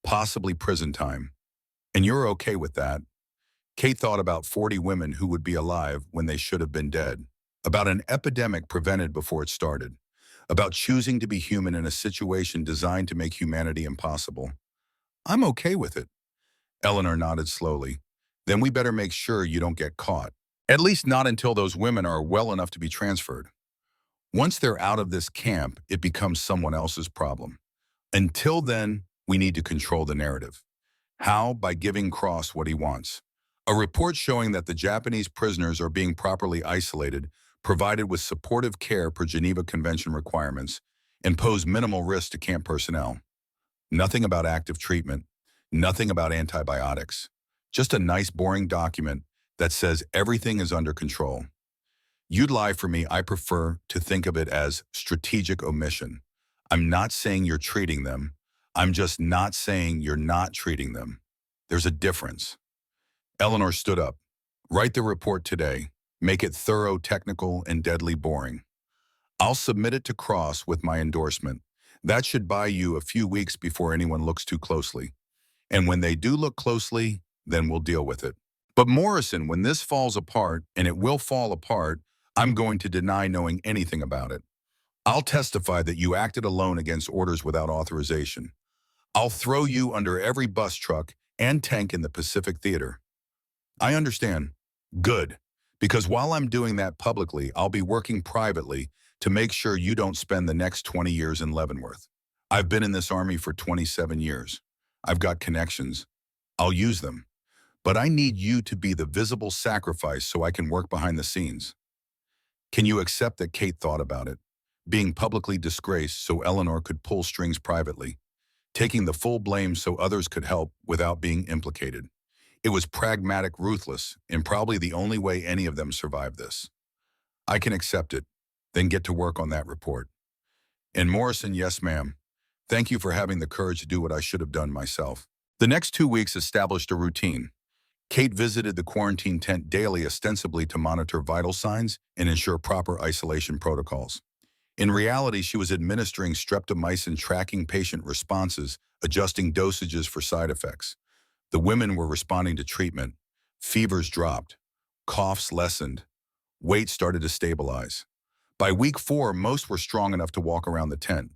possibly prison time. And you're okay with that." Kate thought about 40 women who would be alive when they should have been dead, about an epidemic prevented before it started, about choosing to be human in a situation designed to make humanity impossible. "I'm okay with it." Eleanor nodded slowly. "Then we better make sure you don't get caught. At least not until those women are well enough to be transferred. Once they're out of this camp, it becomes someone else's problem. Until then, we need to control the narrative." How? By giving Cross what he wants. A report showing that the Japanese prisoners are being properly isolated, provided with supportive care per Geneva Convention requirements, and pose minimal risk to camp personnel. Nothing about active treatment, nothing about antibiotics. Just a nice boring document that says everything is under control. You'd lie for me, I prefer to think of it as strategic omission. I'm not saying you're treating them. I'm just not saying you're not treating them. There's a difference. Eleanor stood up. "Write the report today. Make it thorough, technical, and deadly boring. I'll submit it to Cross with my endorsement. That should buy you a few weeks before anyone looks too closely. And when they do look closely, then we'll deal with it. But Morrison, when this falls apart, and it will fall apart, I'm going to deny knowing anything about it. I'll testify that you acted alone against orders without authorization. I'll throw you under every bus truck and tank in the Pacific Theater." "I understand." "Good. Because while I'm doing that publicly, I'll be working privately to make sure you don't spend the next 20 years in Leavenworth. I've been in this army for 27 years. I've got connections. I'll use them. But I need you to be the visible sacrifice so I can work behind the scenes." Can you accept that Kate thought about it? Being publicly disgraced so Eleanor could pull strings privately. Taking the full blame so others could help without being implicated. It was pragmatic, ruthless, and probably the only way any of them survived this. "I can accept it. Then get to work on that report." And Morrison, "Yes, ma'am. Thank you for having the courage to do what I should have done myself." The next 2 weeks established a routine. Kate visited the quarantine tent daily, ostensibly to monitor vital signs and ensure proper isolation protocols. In reality, she was administering streptomycin, tracking patient responses, adjusting dosages for side effects. The women were responding to treatment. Fevers dropped. Coughs lessened. Weight started to stabilize. By week 4, most were strong enough to walk around the tent.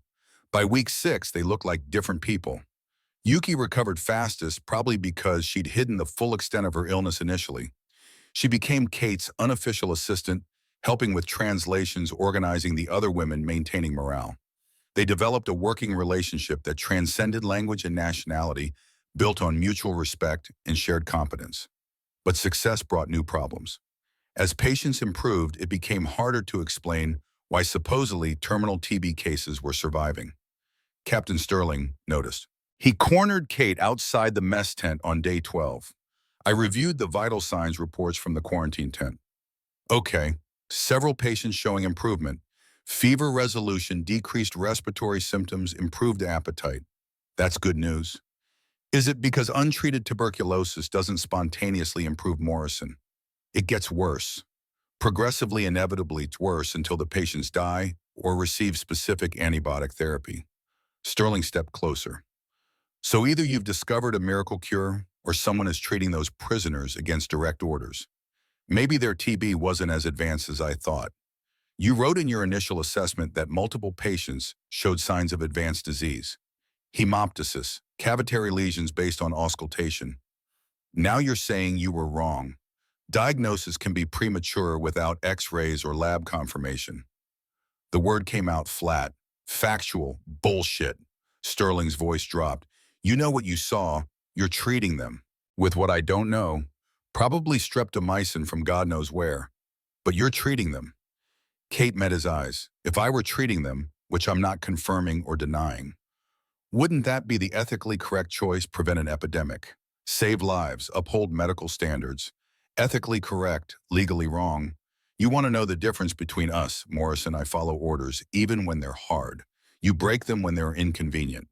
By week 6, they looked like different people. Yuki recovered fastest, probably because she'd hidden the full extent of her illness initially. She became Kate's unofficial assistant, helping with translations, organizing the other women, maintaining morale. They developed a working relationship that transcended language and nationality, built on mutual respect and shared competence. But success brought new problems. As patients improved, it became harder to explain why supposedly terminal TB cases were surviving. Captain Sterling noticed. He cornered Kate outside the mess tent on day 12. "I reviewed the vital signs reports from the quarantine tent. Okay, several patients showing improvement. Fever resolution, decreased respiratory symptoms, improved appetite. That's good news. Is it because untreated tuberculosis doesn't spontaneously improve, Morrison? It gets worse. Progressively, inevitably, it's worse until the patients die or receive specific antibiotic therapy. Sterling stepped closer. So either you've discovered a miracle cure or someone is treating those prisoners against direct orders. Maybe their TB wasn't as advanced as I thought. You wrote in your initial assessment that multiple patients showed signs of advanced disease. Hemoptysis, cavitary lesions based on auscultation. Now you're saying you were wrong. Diagnosis can be premature without X-rays or lab confirmation. The word came out flat. Factual bullshit. Sterling's voice dropped. You know what you saw. You're treating them. With what I don't know, probably streptomycin from God knows where. But you're treating them. Kate met his eyes. If I were treating them, which I'm not confirming or denying, wouldn't that be the ethically correct choice? Prevent an epidemic, save lives, uphold medical standards. Ethically correct, legally wrong. You want to know the difference between us, Morrison. I follow orders, even when they're hard. You break them when they're inconvenient.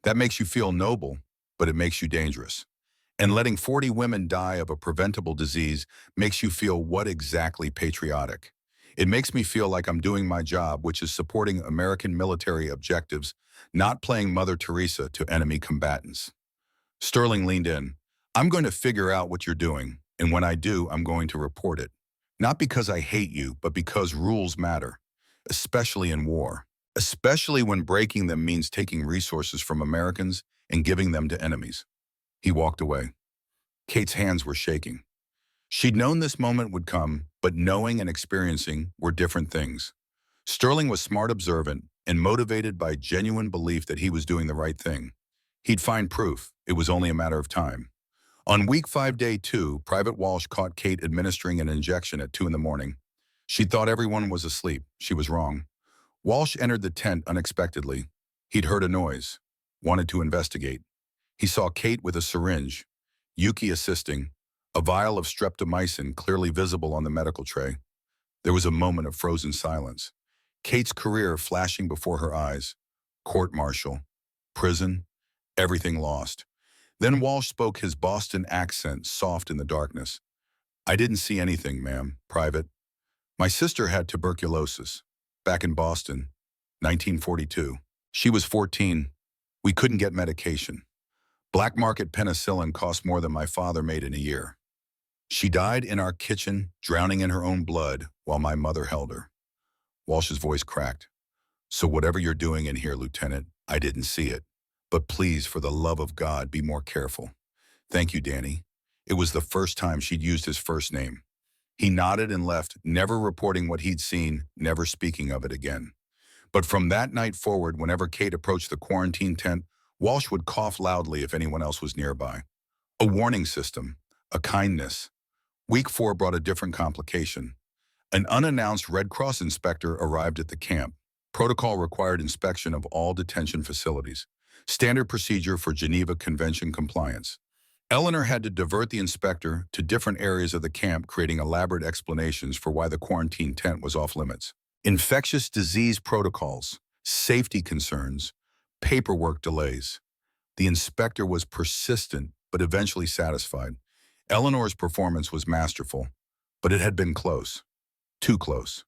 That makes you feel noble, but it makes you dangerous. And letting 40 women die of a preventable disease makes you feel what exactly? Patriotic. It makes me feel like I'm doing my job, which is supporting American military objectives, not playing Mother Teresa to enemy combatants. Sterling leaned in. I'm going to figure out what you're doing, and when I do, I'm going to report it. Not because I hate you, but because rules matter, especially in war. Especially when breaking them means taking resources from Americans and giving them to enemies. He walked away. Kate's hands were shaking. She'd known this moment would come, but knowing and experiencing were different things. Sterling was smart, observant, and motivated by genuine belief that he was doing the right thing. He'd find proof. It was only a matter of time. On week 5, day 2, Private Walsh caught Kate administering an injection at 2 in the morning. She thought everyone was asleep. She was wrong. Walsh entered the tent unexpectedly. He'd heard a noise, wanted to investigate. He saw Kate with a syringe, Yuki assisting, a vial of streptomycin clearly visible on the medical tray. There was a moment of frozen silence. Kate's career flashing before her eyes. Court-martial, prison, everything lost. Then Walsh spoke, his Boston accent soft in the darkness. I didn't see anything, ma'am, Private. My sister had tuberculosis. Back in Boston, 1942. She was 14. We couldn't get medication. Black market penicillin cost more than my father made in a year. She died in our kitchen, drowning in her own blood, while my mother held her. Walsh's voice cracked. So whatever you're doing in here, Lieutenant, I didn't see it. But please, for the love of God, be more careful. Thank you, Danny. It was the first time she'd used his first name. He nodded and left, never reporting what he'd seen, never speaking of it again. But from that night forward, whenever Kate approached the quarantine tent, Walsh would cough loudly if anyone else was nearby. A warning system, a kindness. Week 4 brought a different complication. An unannounced Red Cross inspector arrived at the camp. Protocol required inspection of all detention facilities. Standard procedure for Geneva Convention compliance. Eleanor had to divert the inspector to different areas of the camp, creating elaborate explanations for why the quarantine tent was off limits. Infectious disease protocols, safety concerns, paperwork delays. The inspector was persistent, but eventually satisfied. Eleanor's performance was masterful, but it had been close. Too close.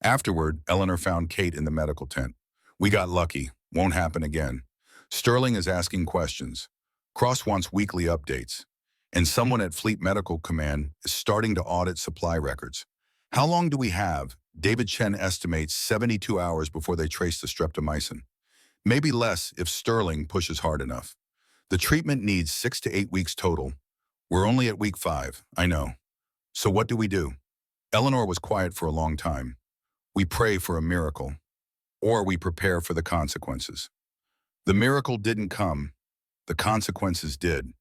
Afterward, Eleanor found Kate in the medical tent. We got lucky. Won't happen again. Sterling is asking questions. Cross wants weekly updates. And someone at Fleet Medical Command is starting to audit supply records. How long do we have? David Chen estimates 72 hours before they trace the streptomycin. Maybe less if Sterling pushes hard enough. The treatment needs 6 to 8 weeks total. We're only at week 5, I know. So what do we do? Eleanor was quiet for a long time. We pray for a miracle, or we prepare for the consequences. The miracle didn't come. The consequences did.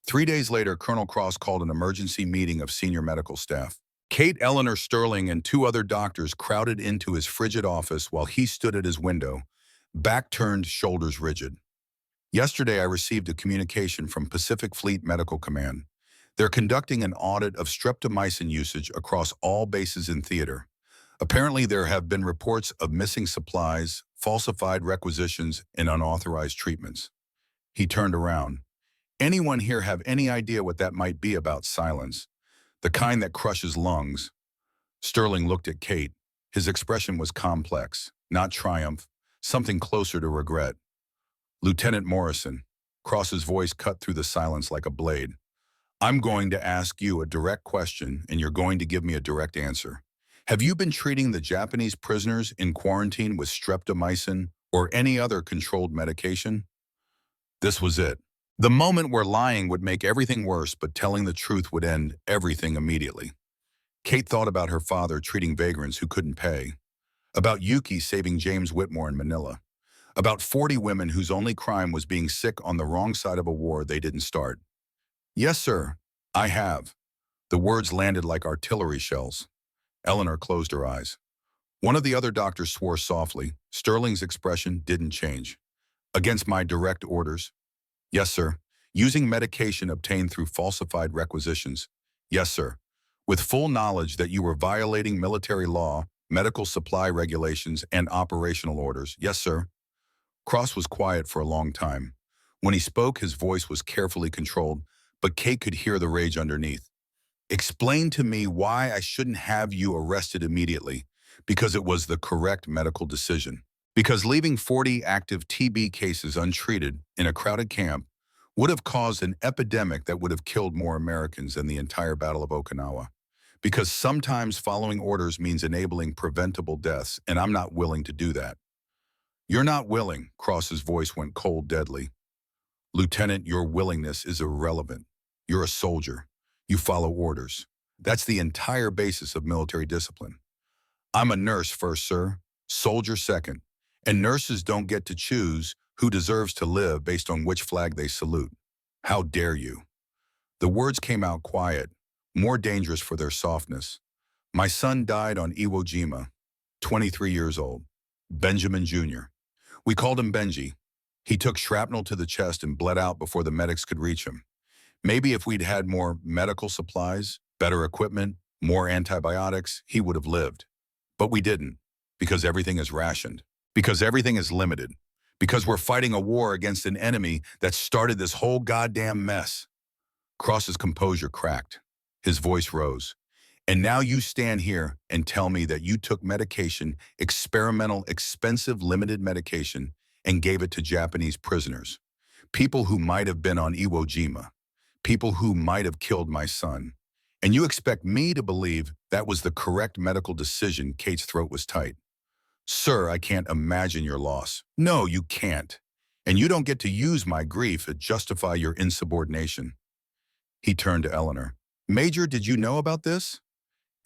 3 days later, Colonel Cross called an emergency meeting of senior medical staff. Kate, Eleanor, Sterling, and 2 other doctors crowded into his frigid office while he stood at his window, back turned, shoulders rigid. Yesterday, I received a communication from Pacific Fleet Medical Command. They're conducting an audit of streptomycin usage across all bases in theater. Apparently, there have been reports of missing supplies, falsified requisitions, and unauthorized treatments. He turned around. Anyone here have any idea what that might be? About silence, the kind that crushes lungs? Sterling looked at Kate. His expression was complex, not triumph, something closer to regret. Lieutenant Morrison, Cross's voice cut through the silence like a blade. I'm going to ask you a direct question, and you're going to give me a direct answer. Have you been treating the Japanese prisoners in quarantine with streptomycin or any other controlled medication? This was it. The moment where lying would make everything worse, but telling the truth would end everything immediately. Kate thought about her father treating vagrants who couldn't pay, about Yuki saving James Whitmore in Manila, about 40 women whose only crime was being sick on the wrong side of a war they didn't start. Yes, sir, I have. The words landed like artillery shells. Eleanor closed her eyes. One of the other doctors swore softly. Sterling's expression didn't change. Against my direct orders? Yes, sir. Using medication obtained through falsified requisitions? Yes, sir. With full knowledge that you were violating military law, medical supply regulations, and operational orders? Yes, sir. Cross was quiet for a long time. When he spoke, his voice was carefully controlled, but Kate could hear the rage underneath. Explain to me why I shouldn't have you arrested immediately, because it was the correct medical decision. Because leaving 40 active TB cases untreated in a crowded camp would have caused an epidemic that would have killed more Americans than the entire Battle of Okinawa. Because sometimes following orders means enabling preventable deaths, and I'm not willing to do that. You're not willing, Cross's voice went cold deadly. Lieutenant, your willingness is irrelevant. You're a soldier. You follow orders. That's the entire basis of military discipline. I'm a nurse first, sir. Soldier second. And nurses don't get to choose who deserves to live based on which flag they salute. How dare you? The words came out quiet, more dangerous for their softness. My son died on Iwo Jima, 23 years old. Benjamin Jr. We called him Benji. He took shrapnel to the chest and bled out before the medics could reach him. Maybe if we'd had more medical supplies, better equipment, more antibiotics, he would have lived. But we didn't, because everything is rationed, because everything is limited, because we're fighting a war against an enemy that started this whole goddamn mess. Cross's composure cracked. His voice rose. And now you stand here and tell me that you took medication, experimental, expensive, limited medication, and gave it to Japanese prisoners. People who might have been on Iwo Jima. People who might have killed my son. And you expect me to believe that was the correct medical decision? Kate's throat was tight. Sir, I can't imagine your loss. No, you can't. And you don't get to use my grief to justify your insubordination. He turned to Eleanor. Major, did you know about this?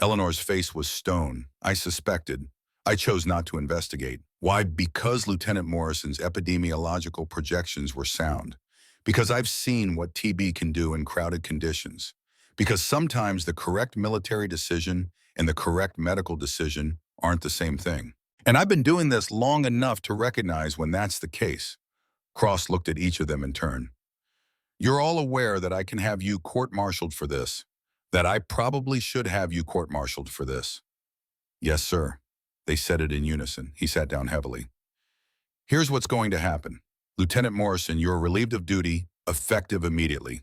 Eleanor's face was stone. I suspected. I chose not to investigate. Why? Because Lieutenant Morrison's epidemiological projections were sound. Because I've seen what TB can do in crowded conditions. Because sometimes the correct military decision and the correct medical decision aren't the same thing. And I've been doing this long enough to recognize when that's the case. Cross looked at each of them in turn. You're all aware that I can have you court-martialed for this. That I probably should have you court-martialed for this. Yes, sir. They said it in unison. He sat down heavily. Here's what's going to happen. Lieutenant Morrison, you're relieved of duty, effective immediately.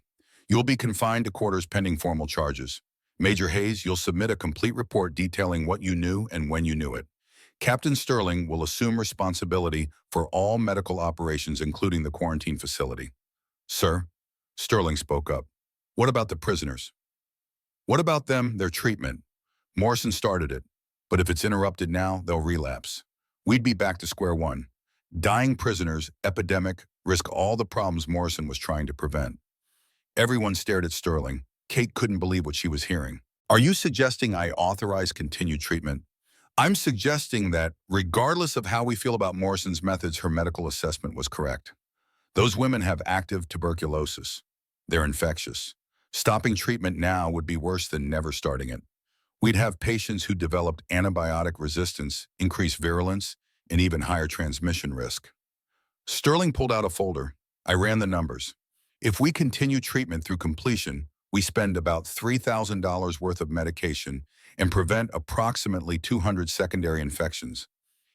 You'll be confined to quarters pending formal charges. Major Hayes, you'll submit a complete report detailing what you knew and when you knew it. Captain Sterling will assume responsibility for all medical operations, including the quarantine facility. Sir, Sterling spoke up. What about the prisoners? What about them, their treatment? Morrison started it, but if it's interrupted now, they'll relapse. We'd be back to square one. Dying prisoners, epidemic, risk all the problems Morrison was trying to prevent. Everyone stared at Sterling. Kate couldn't believe what she was hearing. Are you suggesting I authorize continued treatment? I'm suggesting that, regardless of how we feel about Morrison's methods, her medical assessment was correct. Those women have active tuberculosis. They're infectious. Stopping treatment now would be worse than never starting it. We'd have patients who developed antibiotic resistance, increased virulence, and even higher transmission risk. Sterling pulled out a folder. I ran the numbers. If we continue treatment through completion, we spend about $3,000 worth of medication and prevent approximately 200 secondary infections.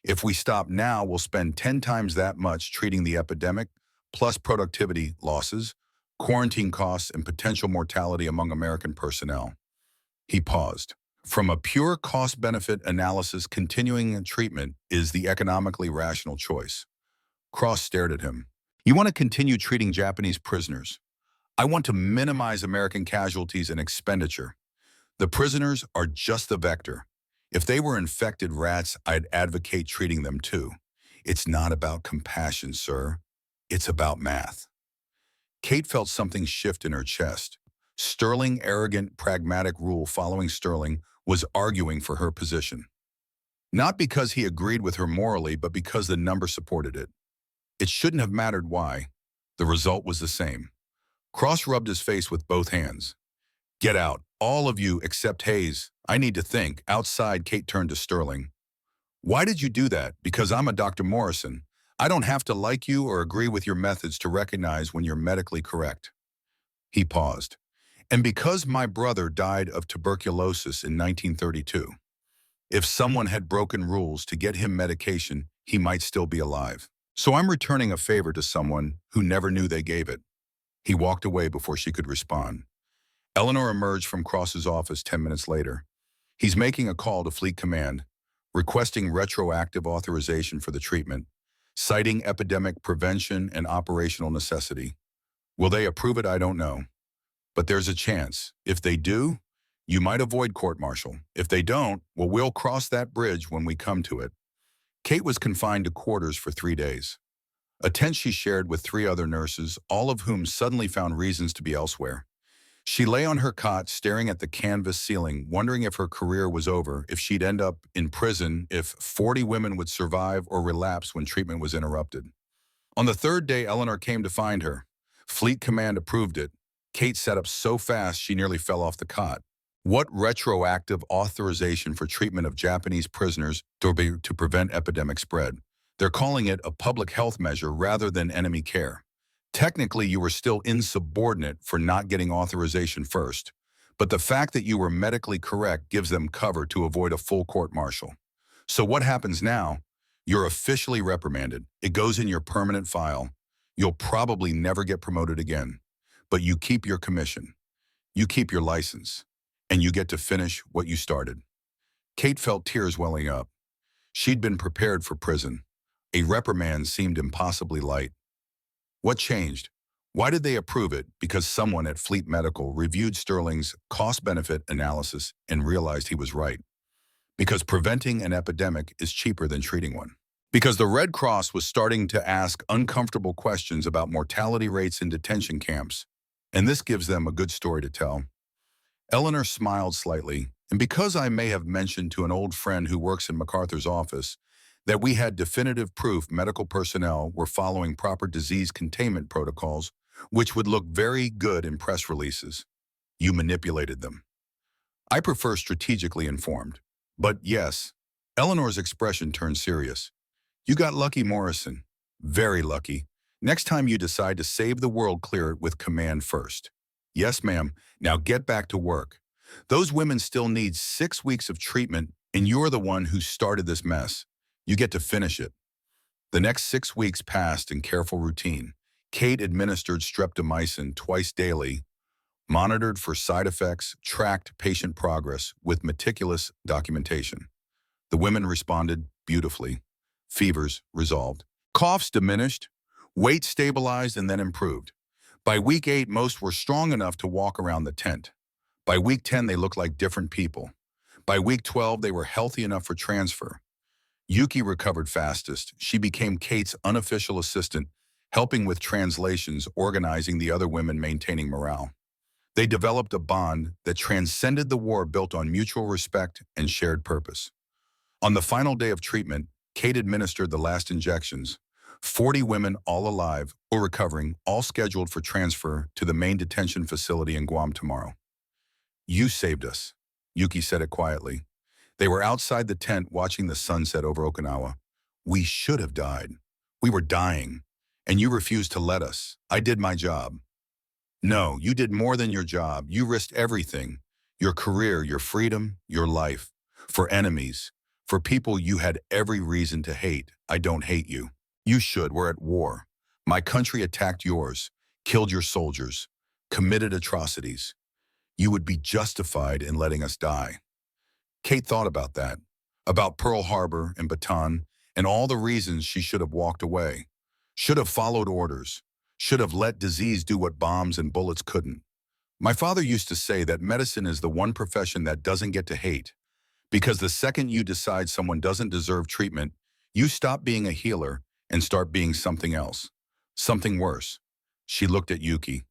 If we stop now, we'll spend 10 times that much treating the epidemic, plus productivity losses, quarantine costs, and potential mortality among American personnel. He paused. From a pure cost-benefit analysis, continuing treatment is the economically rational choice. Cross stared at him. You want to continue treating Japanese prisoners. I want to minimize American casualties and expenditure. The prisoners are just the vector. If they were infected rats, I'd advocate treating them too. It's not about compassion, sir. It's about math. Kate felt something shift in her chest. Sterling, arrogant, pragmatic rule following Sterling was arguing for her position. Not because he agreed with her morally, but because the number supported it. It shouldn't have mattered why. The result was the same. Cross rubbed his face with both hands. Get out, all of you except Hayes. I need to think. Outside, Kate turned to Sterling. Why did you do that? Because I'm a Dr. Morrison. I don't have to like you or agree with your methods to recognize when you're medically correct. He paused. And because my brother died of tuberculosis in 1932. If someone had broken rules to get him medication, he might still be alive. So I'm returning a favor to someone who never knew they gave it. He walked away before she could respond. Eleanor emerged from Cross's office 10 minutes later. He's making a call to Fleet Command, requesting retroactive authorization for the treatment, citing epidemic prevention and operational necessity. Will they approve it? I don't know. But there's a chance. If they do, you might avoid court-martial. If they don't, well, we'll cross that bridge when we come to it. Kate was confined to quarters for 3 days. A tent she shared with 3 other nurses, all of whom suddenly found reasons to be elsewhere. She lay on her cot, staring at the canvas ceiling, wondering if her career was over, if she'd end up in prison, if 40 women would survive or relapse when treatment was interrupted. On the 3rd day, Eleanor came to find her. Fleet Command approved it. Kate sat up so fast she nearly fell off the cot. What retroactive authorization for treatment of Japanese prisoners to prevent epidemic spread? They're calling it a public health measure rather than enemy care. Technically, you were still insubordinate for not getting authorization first, but the fact that you were medically correct gives them cover to avoid a full court-martial. So what happens now? You're officially reprimanded. It goes in your permanent file. You'll probably never get promoted again, but you keep your commission. You keep your license, and you get to finish what you started. Kate felt tears welling up. She'd been prepared for prison. A reprimand seemed impossibly light. What changed? Why did they approve it? Because someone at Fleet Medical reviewed Sterling's cost-benefit analysis and realized he was right. Because preventing an epidemic is cheaper than treating one. Because the Red Cross was starting to ask uncomfortable questions about mortality rates in detention camps. And this gives them a good story to tell. Eleanor smiled slightly, and because I may have mentioned to an old friend who works in MacArthur's office that we had definitive proof medical personnel were following proper disease containment protocols, which would look very good in press releases, you manipulated them. I prefer strategically informed. But yes, Eleanor's expression turned serious. You got lucky, Morrison. Very lucky. Next time you decide to save the world, clear it with command first. Yes, ma'am. Now get back to work. Those women still need 6 weeks of treatment, and you're the one who started this mess. You get to finish it. The next 6 weeks passed in careful routine. Kate administered streptomycin twice daily, monitored for side effects, tracked patient progress with meticulous documentation. The women responded beautifully. Fevers resolved. Coughs diminished. Weight stabilized and then improved. By week 8, most were strong enough to walk around the tent. By week 10, they looked like different people. By week 12, they were healthy enough for transfer. Yuki recovered fastest. She became Kate's unofficial assistant, helping with translations, organizing the other women, maintaining morale. They developed a bond that transcended the war, built on mutual respect and shared purpose. On the final day of treatment, Kate administered the last injections. 40 women, all alive or recovering, all scheduled for transfer to the main detention facility in Guam tomorrow. You saved us, Yuki said it quietly. They were outside the tent watching the sunset over Okinawa. We should have died. We were dying, and you refused to let us. I did my job. No, you did more than your job. You risked everything. Your career, your freedom, your life. For enemies. For people you had every reason to hate. I don't hate you. You should. We're at war. My country attacked yours, killed your soldiers, committed atrocities. You would be justified in letting us die. Kate thought about that, about Pearl Harbor and Bataan, and all the reasons she should have walked away, should have followed orders, should have let disease do what bombs and bullets couldn't. My father used to say that medicine is the one profession that doesn't get to hate, because the second you decide someone doesn't deserve treatment, you stop being a healer and start being something else, something worse. She looked at Yuki.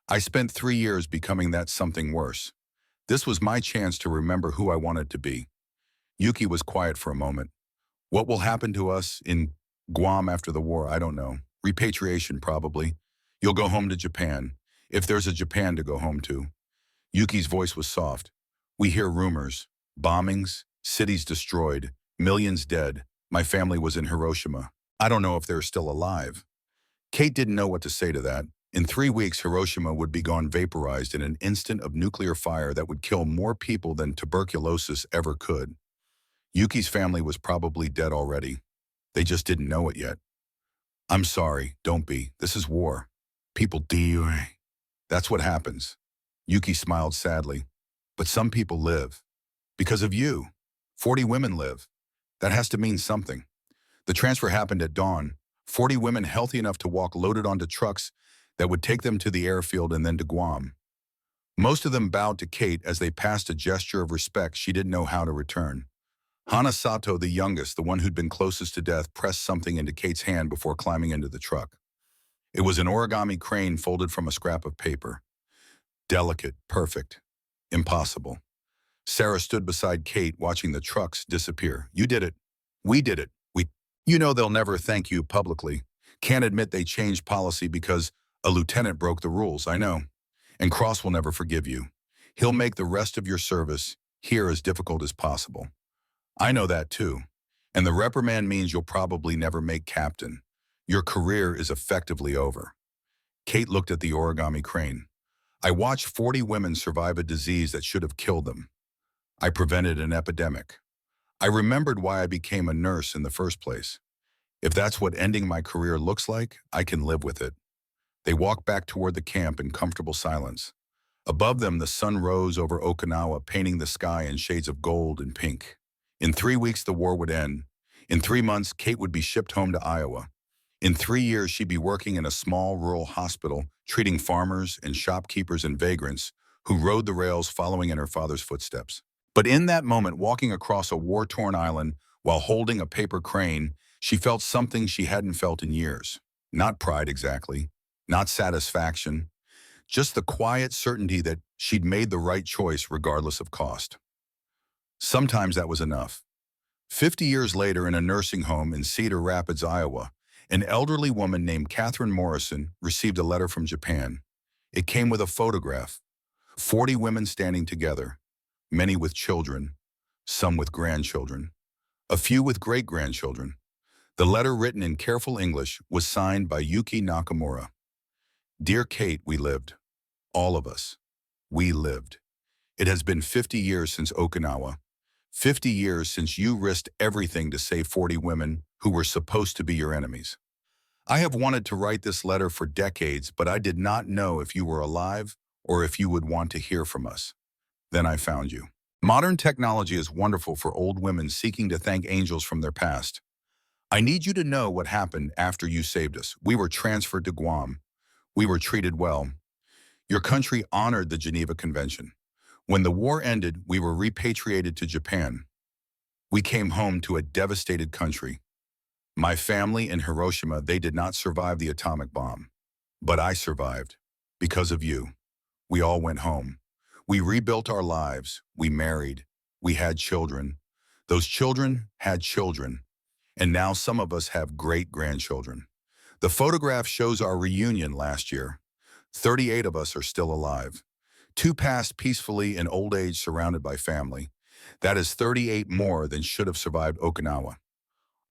I spent 3 years becoming that something worse. This was my chance to remember who I wanted to be. Yuki was quiet for a moment. What will happen to us in Guam after the war, I don't know. Repatriation, probably. You'll go home to Japan, if there's a Japan to go home to. Yuki's voice was soft. We hear rumors. Bombings, cities destroyed, millions dead. My family was in Hiroshima. I don't know if they're still alive. Kate didn't know what to say to that. In 3 weeks, Hiroshima would be gone vaporized in an instant of nuclear fire that would kill more people than tuberculosis ever could. Yuki's family was probably dead already. They just didn't know it yet. I'm sorry, don't be. This is war. People die. That's what happens. Yuki smiled sadly. But some people live. Because of you. 40 women live. That has to mean something. The transfer happened at dawn. 40 women healthy enough to walk loaded onto trucks that would take them to the airfield and then to Guam. Most of them bowed to Kate as they passed a gesture of respect she didn't know how to return. Hana Sato, the youngest, the one who'd been closest to death, pressed something into Kate's hand before climbing into the truck. It was an origami crane folded from a scrap of paper. Delicate, perfect, impossible. Sarah stood beside Kate, watching the trucks disappear. You did it. We did it. You know they'll never thank you publicly. Can't admit they changed policy because a lieutenant broke the rules, I know. And Cross will never forgive you. He'll make the rest of your service here as difficult as possible. I know that too. And the reprimand means you'll probably never make captain. Your career is effectively over. Kate looked at the origami crane. I watched 40 women survive a disease that should have killed them. I prevented an epidemic. I remembered why I became a nurse in the first place. If that's what ending my career looks like, I can live with it. They walked back toward the camp in comfortable silence. Above them, the sun rose over Okinawa, painting the sky in shades of gold and pink. In 3 weeks, the war would end. In 3 months, Kate would be shipped home to Iowa. In 3 years, she'd be working in a small rural hospital, treating farmers and shopkeepers and vagrants who rode the rails following in her father's footsteps. But in that moment, walking across a war-torn island while holding a paper crane, she felt something she hadn't felt in years. Not pride exactly, not satisfaction, just the quiet certainty that she'd made the right choice regardless of cost. Sometimes that was enough. 50 years later, in a nursing home in Cedar Rapids, Iowa, an elderly woman named Catherine Morrison received a letter from Japan. It came with a photograph, 40 women standing together. Many with children, some with grandchildren, a few with great-grandchildren. The letter, written in careful English, was signed by Yuki Nakamura. Dear Kate, we lived. All of us. We lived. It has been 50 years since Okinawa. 50 years since you risked everything to save 40 women who were supposed to be your enemies. I have wanted to write this letter for decades, but I did not know if you were alive or if you would want to hear from us. Then I found you. Modern technology is wonderful for old women seeking to thank angels from their past. I need you to know what happened after you saved us. We were transferred to Guam. We were treated well. Your country honored the Geneva Convention. When the war ended, we were repatriated to Japan. We came home to a devastated country. My family in Hiroshima, they did not survive the atomic bomb. But I survived. Because of you. We all went home. We rebuilt our lives, we married, we had children. Those children had children, and now some of us have great-grandchildren. The photograph shows our reunion last year. 38 of us are still alive. 2 passed peacefully in old age surrounded by family. That is 38 more than should have survived Okinawa.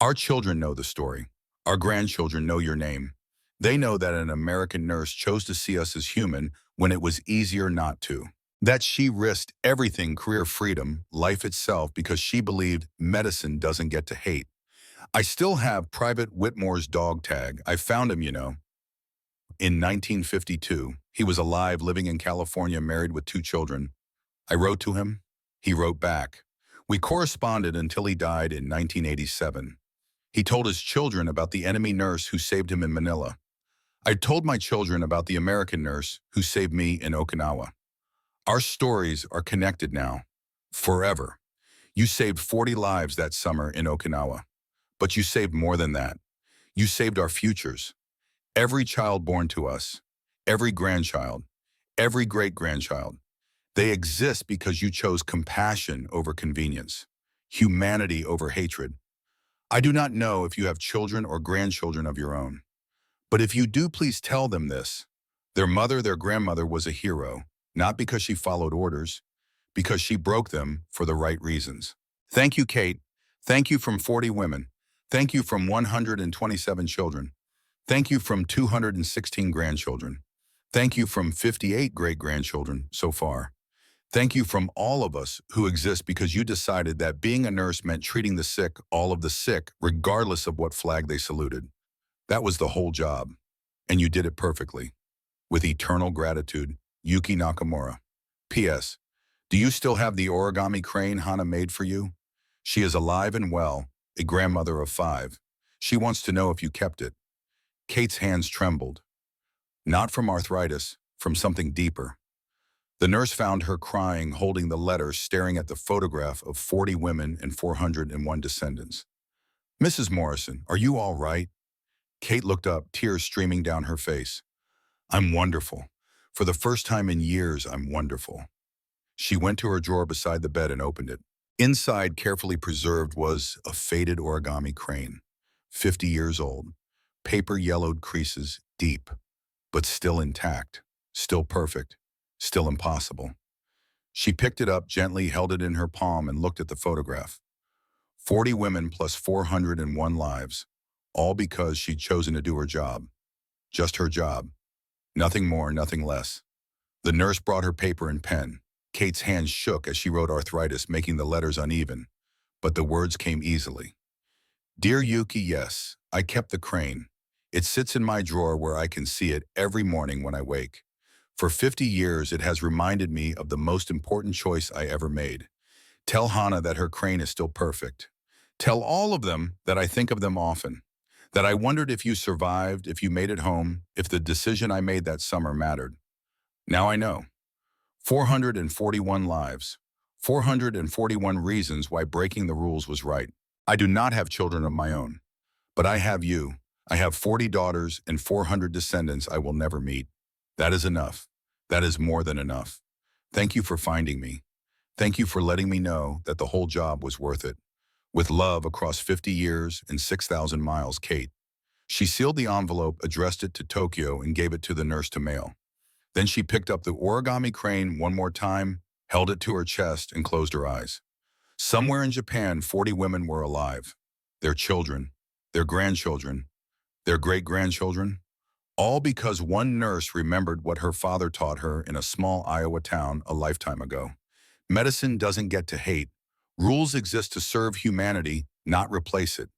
Our children know the story. Our grandchildren know your name. They know that an American nurse chose to see us as human when it was easier not to. That she risked everything, career freedom, life itself, because she believed medicine doesn't get to hate. I still have Private Whitmore's dog tag. I found him, you know. In 1952, he was alive, living in California, married with 2 children. I wrote to him. He wrote back. We corresponded until he died in 1987. He told his children about the enemy nurse who saved him in Manila. I told my children about the American nurse who saved me in Okinawa. Our stories are connected now, forever. You saved 40 lives that summer in Okinawa, but you saved more than that. You saved our futures. Every child born to us, every grandchild, every great-grandchild. They exist because you chose compassion over convenience, humanity over hatred. I do not know if you have children or grandchildren of your own, but if you do, please tell them this. Their mother, their grandmother was a hero, not because she followed orders, because she broke them for the right reasons. Thank you, Kate. Thank you from 40 women. Thank you from 127 children. Thank you from 216 grandchildren. Thank you from 58 great-grandchildren so far. Thank you from all of us who exist because you decided that being a nurse meant treating the sick, all of the sick, regardless of what flag they saluted. That was the whole job. And you did it perfectly. With eternal gratitude, Yuki Nakamura. P.S. Do you still have the origami crane Hana made for you? She is alive and well, a grandmother of 5. She wants to know if you kept it. Kate's hands trembled. Not from arthritis, from something deeper. The nurse found her crying, holding the letter, staring at the photograph of 40 women and 401 descendants. Mrs. Morrison, are you all right? Kate looked up, tears streaming down her face. I'm wonderful. For the first time in years, I'm wonderful. She went to her drawer beside the bed and opened it. Inside, carefully preserved, was a faded origami crane, 50 years old, paper-yellowed creases, deep, but still intact, still perfect, still impossible. She picked it up, gently held it in her palm and looked at the photograph. 40 women plus 401 lives, all because she'd chosen to do her job. Just her job. Nothing more, nothing less. The nurse brought her paper and pen. Kate's hands shook as she wrote arthritis, making the letters uneven, but the words came easily. Dear Yuki, yes, I kept the crane. It sits in my drawer where I can see it every morning when I wake. For 50 years, it has reminded me of the most important choice I ever made. Tell Hana that her crane is still perfect. Tell all of them that I think of them often. That I wondered if you survived, if you made it home, if the decision I made that summer mattered. Now I know. 441 lives. 441 reasons why breaking the rules was right. I do not have children of my own, but I have you. I have 40 daughters and 400 descendants I will never meet. That is enough. That is more than enough. Thank you for finding me. Thank you for letting me know that the whole job was worth it. With love across 50 years and 6,000 miles, Kate. She sealed the envelope, addressed it to Tokyo, and gave it to the nurse to mail. Then she picked up the origami crane one more time, held it to her chest, and closed her eyes. Somewhere in Japan, 40 women were alive. Their children, their grandchildren, their great-grandchildren, all because one nurse remembered what her father taught her in a small Iowa town a lifetime ago. Medicine doesn't get to hate. Rules exist to serve humanity, not replace it.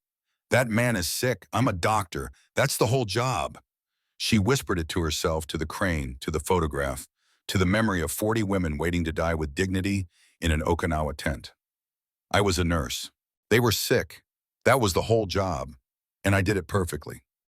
That man is sick. I'm a doctor. That's the whole job. She whispered it to herself, to the crane, to the photograph, to the memory of 40 women waiting to die with dignity in an Okinawa tent. I was a nurse. They were sick. That was the whole job. And I did it perfectly.